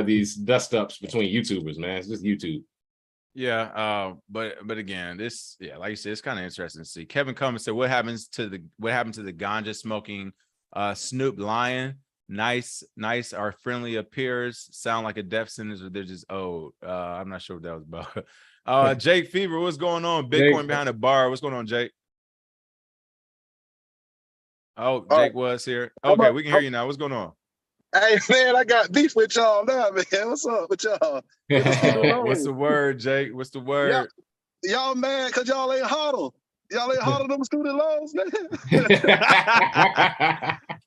these dust ups between YouTubers, man. It's just YouTube. Yeah, but again, this, yeah, like you said, it's kind of interesting to see. Kevin Cummins said, what happened to the ganja smoking Snoop lion? Nice, our friendly appears, sound like a death sentence, or they're just old. I'm not sure what that was about. Jake Fever, what's going on? Bitcoin Jake, behind the bar. What's going on, Jake? Oh, Jake was here. Okay, we can hear you now. What's going on? Hey man, I got beef with y'all now, man. What's up with y'all? What's the word, Jake? What's the word? Y'all mad because y'all ain't hodl. Y'all ain't hodl them student loans, man.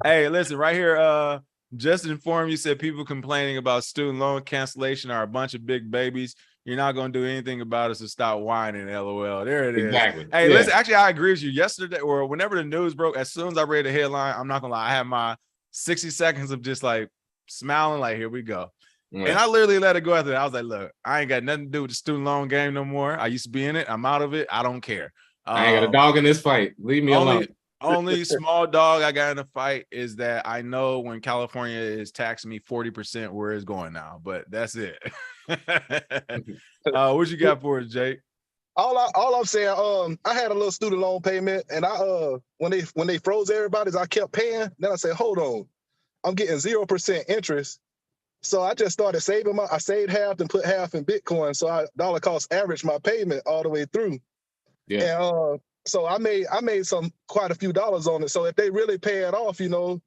Hey, listen, right here, just informed you, said people complaining about student loan cancellation are a bunch of big babies. You're not going to do anything about it, so stop whining, LOL. There it is. Exactly. Hey, listen, actually, I agree with you. Yesterday, or whenever the news broke, as soon as I read the headline, I'm not going to lie, I had my 60 seconds of just like smiling, like, here we go. Yeah. And I literally let it go after that. I was like, look, I ain't got nothing to do with the student loan game no more. I used to be in it. I'm out of it. I don't care. I ain't got a dog in this fight. Leave me alone. Only small dog I got in the fight is that I know when California is taxing me 40% where it's going now, but that's it. What you got for us, Jake? All I'm saying, I had a little student loan payment, and I when they froze everybody's, I kept paying. Then I said, hold on, I'm getting 0% interest. So I just started saving I saved half and put half in Bitcoin. So I dollar cost averaged my payment all the way through. Yeah. And so I made quite a few dollars on it. So if they really pay it off, you know,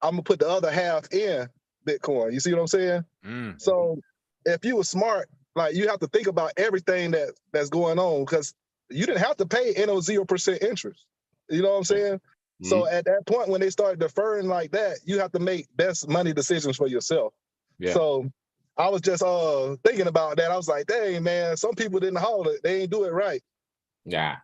I'm gonna put the other half in Bitcoin. You see what I'm saying? Mm. So if you were smart, like, you have to think about everything that's going on, because you didn't have to pay 0% interest. You know what I'm saying? Mm-hmm. So at that point, when they start deferring like that, you have to make best money decisions for yourself. Yeah. So I was just thinking about that. I was like, dang, man, some people didn't hold it. They ain't do it right. Yeah.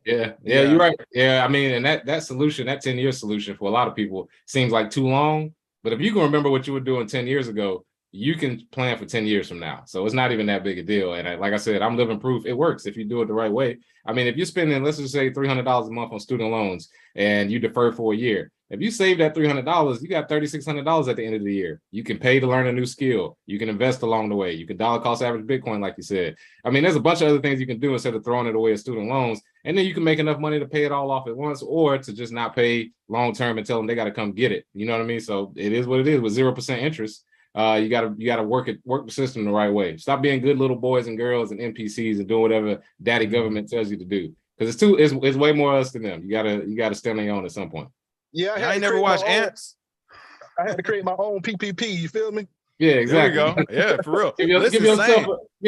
Yeah, you're right. Yeah, I mean, and that solution, that 10-year solution for a lot of people seems like too long. But if you can remember what you were doing 10 years ago, you can plan for 10 years from now. So it's not even that big a deal. And like I said, I'm living proof it works if you do it the right way. I mean, if you're spending, let's just say $300 a month on student loans and you defer for a year, if you save that $300, you got $3,600 at the end of the year. You can pay to learn a new skill. You can invest along the way. You can dollar cost average Bitcoin, like you said. I mean, there's a bunch of other things you can do instead of throwing it away as student loans. And then you can make enough money to pay it all off at once, or to just not pay long term and tell them they got to come get it. You know what I mean? So it is what it is with 0% interest. You gotta work the system the right way. Stop being good little boys and girls and NPCs and doing whatever daddy government tells you to do. Because it's way more us than them. You gotta stand on your own at some point. Yeah, I ain't never watched Ants. I had to create my own PPP. You feel me? Yeah, exactly. There we go. Yeah, for real. give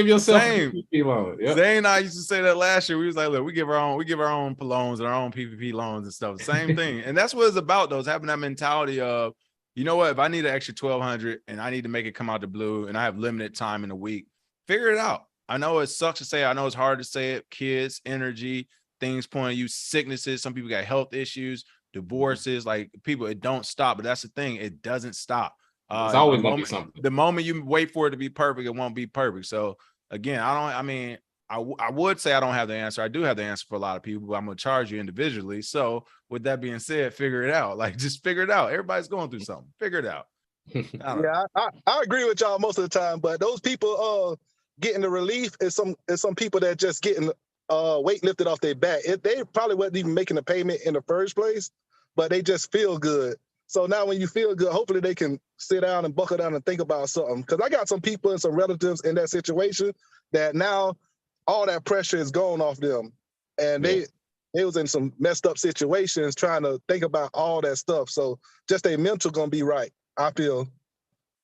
yourself a PPP loan. Yep. Zay and I used to say that last year. We was like, look, we give our own loans and our own PPP loans and stuff. Same thing. And that's what it's about, though, is having that mentality of, you know what, if I need an extra 1,200 and I need to make it come out the blue and I have limited time in a week, figure it out. I know it sucks to say, I know it's hard to say it. Kids, energy, things point at you, sicknesses. Some people got health issues, divorces, like people, it don't stop. But that's the thing, it doesn't stop. It's always gonna be something. The moment you wait for it to be perfect, it won't be perfect. So again, I would say I don't have the answer. I do have the answer for a lot of people, but I'm gonna charge you individually. So with that being said, figure it out. Like, just figure it out. Everybody's going through something. Figure it out. Yeah, I agree with y'all most of the time, but those people getting the relief is some people that just getting weight lifted off their back. They probably wasn't even making a payment in the first place, but they just feel good. So now when you feel good, hopefully they can sit down and buckle down and think about something. Because I got some people and some relatives in that situation that now all that pressure is gone off them. And they was in some messed up situations trying to think about all that stuff. So just their mental gonna be right, I feel.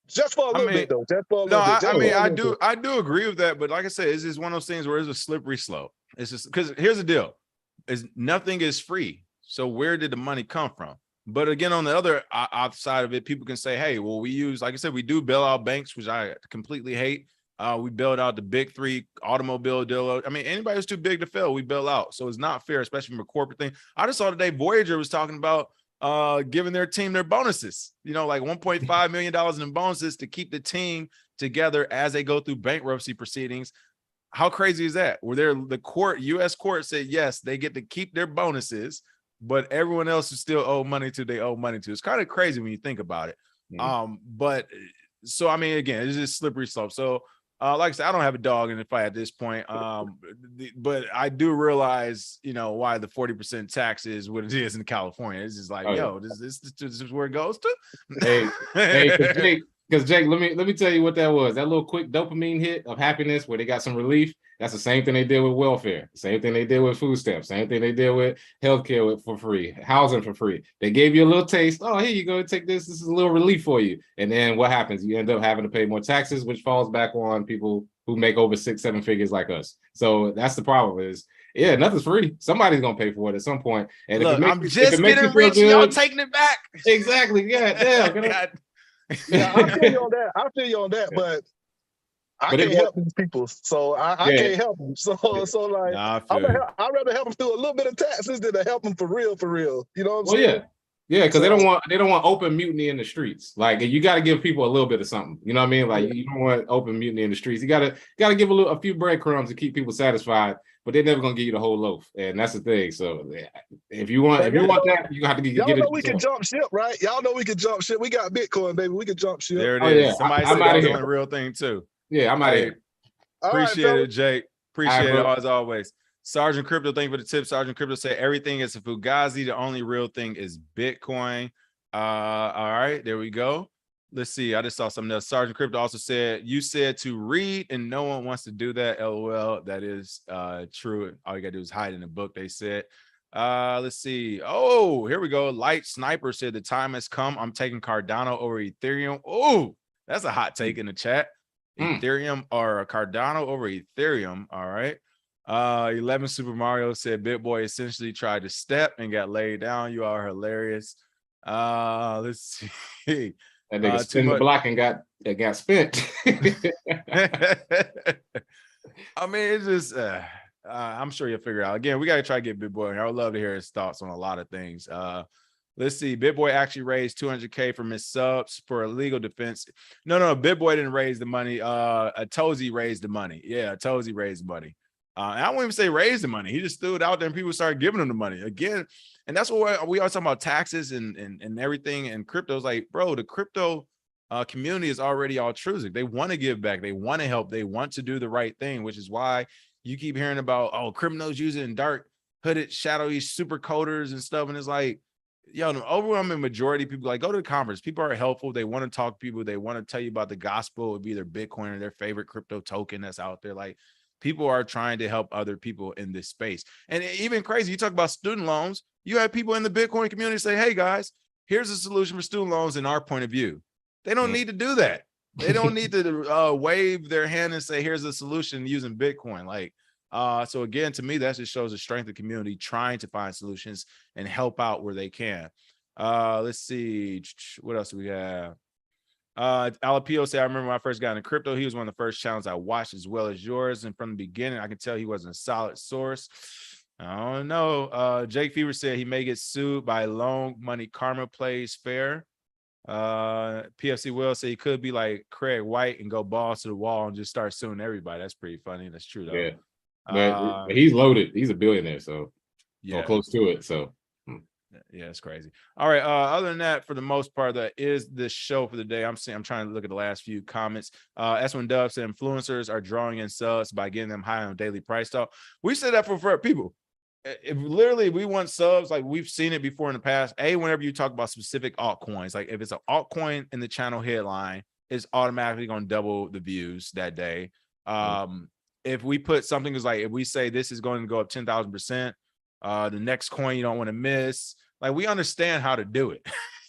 Just for a little bit, though. Just for a little bit. I do agree with that. But like I said, it's just one of those things where it's a slippery slope. It's just because here's the deal. Nothing is free. So where did the money come from? But again, on the other side of it, people can say, hey, well, we use, like I said, we do bail out banks, which I completely hate. We bailed out the big three automobile dealer. I mean, anybody who's too big to fail, we bail out. So it's not fair, especially from a corporate thing. I just saw today Voyager was talking about giving their team their bonuses, like $1.5 million in bonuses to keep the team together as they go through bankruptcy proceedings. How crazy is that? Where the U.S. court said, yes, they get to keep their bonuses, but everyone else who still owe money to, they owe money to. It's kind of crazy when you think about it. But so, I mean, again, it's just slippery slope. So like I said, I don't have a dog in the fight at this point. But I do realize, why the 40% tax is what it is in California. It's just like, this is where it goes to. Hey, because Jake, let me tell you what that was. That little quick dopamine hit of happiness where they got some relief. That's the same thing they did with welfare. Same thing they did with food stamps. Same thing they did with healthcare for free, housing for free. They gave you a little taste. Oh, here you go. Take this. This is a little relief for you. And then what happens? You end up having to pay more taxes, which falls back on people who make over 6-7 figures like us. So that's the problem is, nothing's free. Somebody's going to pay for it at some point. And look, I'm just getting rich. Y'all taking it back. Exactly. Yeah. Yeah, I feel you on that, but I can't help these people, so I can't help them. So like, I'd rather help them through a little bit of taxes than to help them for real. You know what I'm saying? Yeah, because they don't want open mutiny in the streets. Like, you got to give people a little bit of something. You know what I mean? Like, you don't want open mutiny in the streets. You got to give a few breadcrumbs to keep people satisfied. But they're never gonna give you the whole loaf, and that's the thing. So if you want that, you have to get it. Y'all know we can jump ship, right? Y'all know we can jump ship. We got Bitcoin, baby. We can jump ship. There it is. Yeah. Somebody said that was on a real thing too. Yeah, I'm out of here. Appreciate it, Jake. Appreciate it as always. Sergeant Crypto, thank you for the tip. Sergeant Crypto said everything is a fugazi. The only real thing is Bitcoin. All right, there we go. Let's see. I just saw something else. Sergeant Crypto also said, you said to read and no one wants to do that. LOL. That is true. All you got to do is hide in the book, they said. Let's see. Oh, here we go. Light Sniper said the time has come. I'm taking Cardano over Ethereum. Oh, that's a hot take in the chat. Ethereum or Cardano over Ethereum. All right. 11 Super Mario said Bitboy essentially tried to step and got laid down. You are hilarious. Let's see. That nigga spin the block and got spent. I mean, it's just I'm sure you'll figure it out. Again, we got to try to get Bitboy. I would love to hear his thoughts on a lot of things. Let's see. Bitboy actually raised $200K from his subs for a legal defense. No, Bitboy didn't raise the money. Atozy raised the money. Yeah, Atozy raised the money. I won't even say raise the money. He just threw it out there and people started giving him the money again. And that's what we are talking about, taxes and everything. And crypto is like, bro, the crypto community is already altruistic. They want to give back. They want to help. They want to do the right thing, which is why you keep hearing about, oh, criminals using dark hooded, shadowy super coders and stuff. And it's like, yo, the overwhelming majority of people, like, go to the conference. People are helpful. They want to talk to people. They want to tell you about the gospel. It'd be their Bitcoin or their favorite crypto token that's out there. Like, people are trying to help other people in this space. And even crazy, you talk about student loans. You have people in the Bitcoin community say, hey guys, here's a solution for student loans in our point of view. They don't need to do that. They don't need to wave their hand and say, here's a solution using Bitcoin. Like, so again, to me, that just shows the strength of the community trying to find solutions and help out where they can. Let's see. What else do we have? Alapio said, I remember when I first got into crypto, he was one of the first channels I watched as well as yours. And from the beginning, I could tell he wasn't a solid source. I don't know. Jake Fever said he may get sued by loan money. Karma plays fair. PFC Will say he could be like Craig White and go balls to the wall and just start suing everybody. That's pretty funny. That's true though. Yeah. But he's loaded. He's a billionaire, so yeah, or close to it. So yeah, it's crazy. All right. Other than that, for the most part, that is the show for the day. I'm trying to look at the last few comments. S1 Dub said influencers are drawing in subs by getting them high on daily price talk. We said that for people. If literally we want subs, like we've seen it before in the past. Whenever you talk about specific altcoins, like if it's an altcoin in the channel headline, it's automatically going to double the views that day. If we put something is like, if we say this is going to go up 10,000%, the next coin you don't want to miss, like we understand how to do it.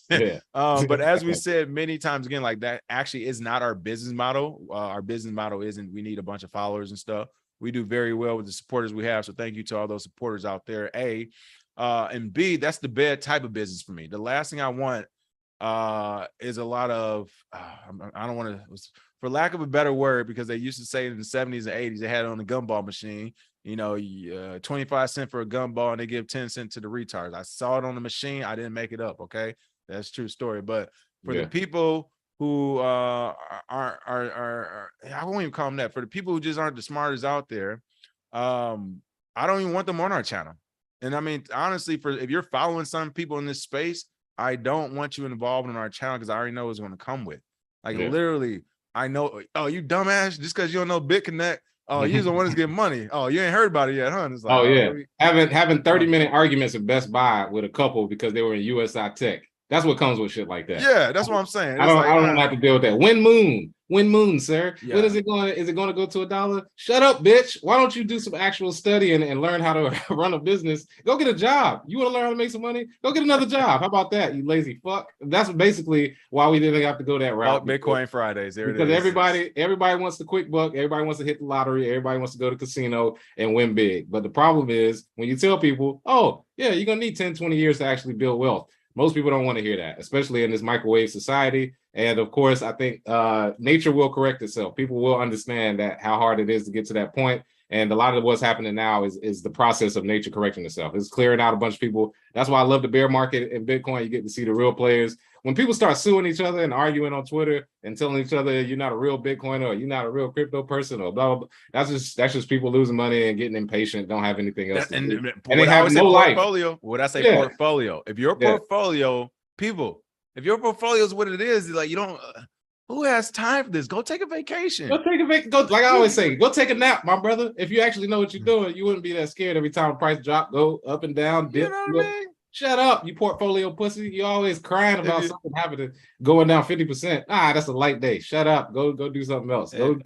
yeah. But as we said many times again, like that actually is not our business model. Our business model isn't we need a bunch of followers and stuff. We do very well with the supporters we have. So thank you to all those supporters out there. And B, that's the bad type of business for me. The last thing I want is a lot of I don't want to, for lack of a better word, because they used to say in the 70s and 80s they had it on the gumball machine, 25 cents for a gumball and they give 10 cents to the retards. I saw it on the machine. I didn't make it up. Okay, that's a true story. But for the people who are I won't even call them that, for the people who just aren't the smartest out there, I don't even want them on our channel. And I mean, honestly, if you're following some people in this space, I don't want you involved in our channel because I already know what's going to come with. Like literally, I know, oh, you dumbass, just because you don't know BitConnect. Oh, you're the one that's getting money. Oh, you ain't heard about it yet, huh? It's like, having 30-minute arguments at Best Buy with a couple because they were in USI Tech. That's what comes with shit like that. Yeah, that's what I'm saying. I don't want to have to deal with that. Win moon, sir. Yeah. When is it going? Is it going to go to $1? Shut up, bitch. Why don't you do some actual study and learn how to run a business? Go get a job. You want to learn how to make some money? Go get another job. How about that, you lazy fuck? That's basically why we didn't have to go that route. Bitcoin Fridays. Because everybody wants the quick buck. Everybody wants to hit the lottery. Everybody wants to go to the casino and win big. But the problem is when you tell people, oh, yeah, you're going to need 10, 20 years to actually build wealth. Most people don't want to hear that, especially in this microwave society. And of course, I think nature will correct itself. People will understand that how hard it is to get to that point. And a lot of what's happening now is the process of nature correcting itself. It's clearing out a bunch of people. That's why I love the bear market in Bitcoin. You get to see the real players. When people start suing each other and arguing on Twitter and telling each other you're not a real Bitcoiner or you're not a real crypto person or blah, blah, blah, that's just people losing money and getting impatient, don't have anything else to do. And they have no life. Would I say portfolio? If your portfolio, if your portfolio is what it is, like you don't, who has time for this? Go take a vacation. Go take a vacation. Go, like I always say, go take a nap, my brother. If you actually know what you're doing, you wouldn't be that scared every time the price drop, go up and down, dip. You know what I mean? Shut up, you portfolio pussy. You always crying about something happening, going down 50%. That's a light day. Shut up. Go do something else. I'm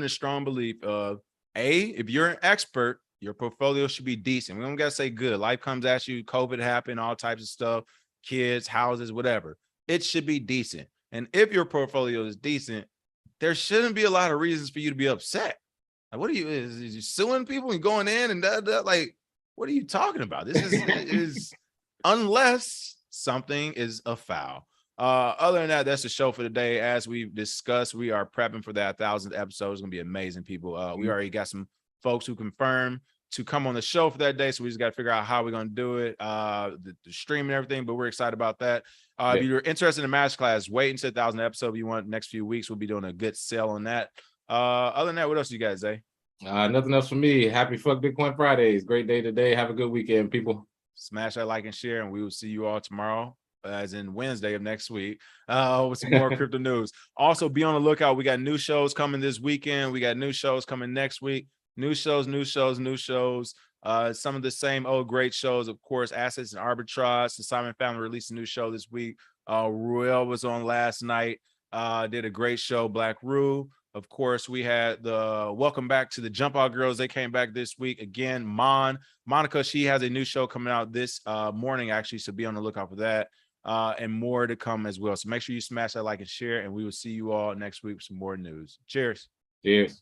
the strong belief of if you're an expert, your portfolio should be decent. We don't gotta say good. Life comes at you, COVID happened, all types of stuff, kids, houses, whatever. It should be decent. And if your portfolio is decent, there shouldn't be a lot of reasons for you to be upset. Like, what are you, is you suing people and going in and that, like, what are you talking about? This is unless something is afoul. Other than that, that's the show for today. As we've discussed, we are prepping for that 1,000th episode. It's gonna be amazing, people. We already got some folks who confirmed to come on the show for that day. So we just got to figure out how we're going to do it, the stream and everything, but we're excited about that. If you're interested in masterclass, wait until 1,000 episode. If you want next few weeks, we'll be doing a good sale on that. Other than that, what else you guys say? Nothing else for me. Happy Fuck Bitcoin Fridays. Great day today. Have a good weekend, people. Smash that like and share, and we will see you all tomorrow, as in Wednesday of next week, with some more crypto news. Also, be on the lookout. We got new shows coming this weekend. We got new shows coming next week. New shows. Some of the same old great shows, of course, Assets and Arbitrage. The Simon family released a new show this week. Ruel was on last night. Did a great show. Black Rue. Of course, we had the Welcome Back to the Jump Out Girls. They came back this week. Again, Monica, she has a new show coming out this morning, actually, so be on the lookout for that. And more to come as well. So make sure you smash that like and share, and we will see you all next week with some more news. Cheers. Cheers.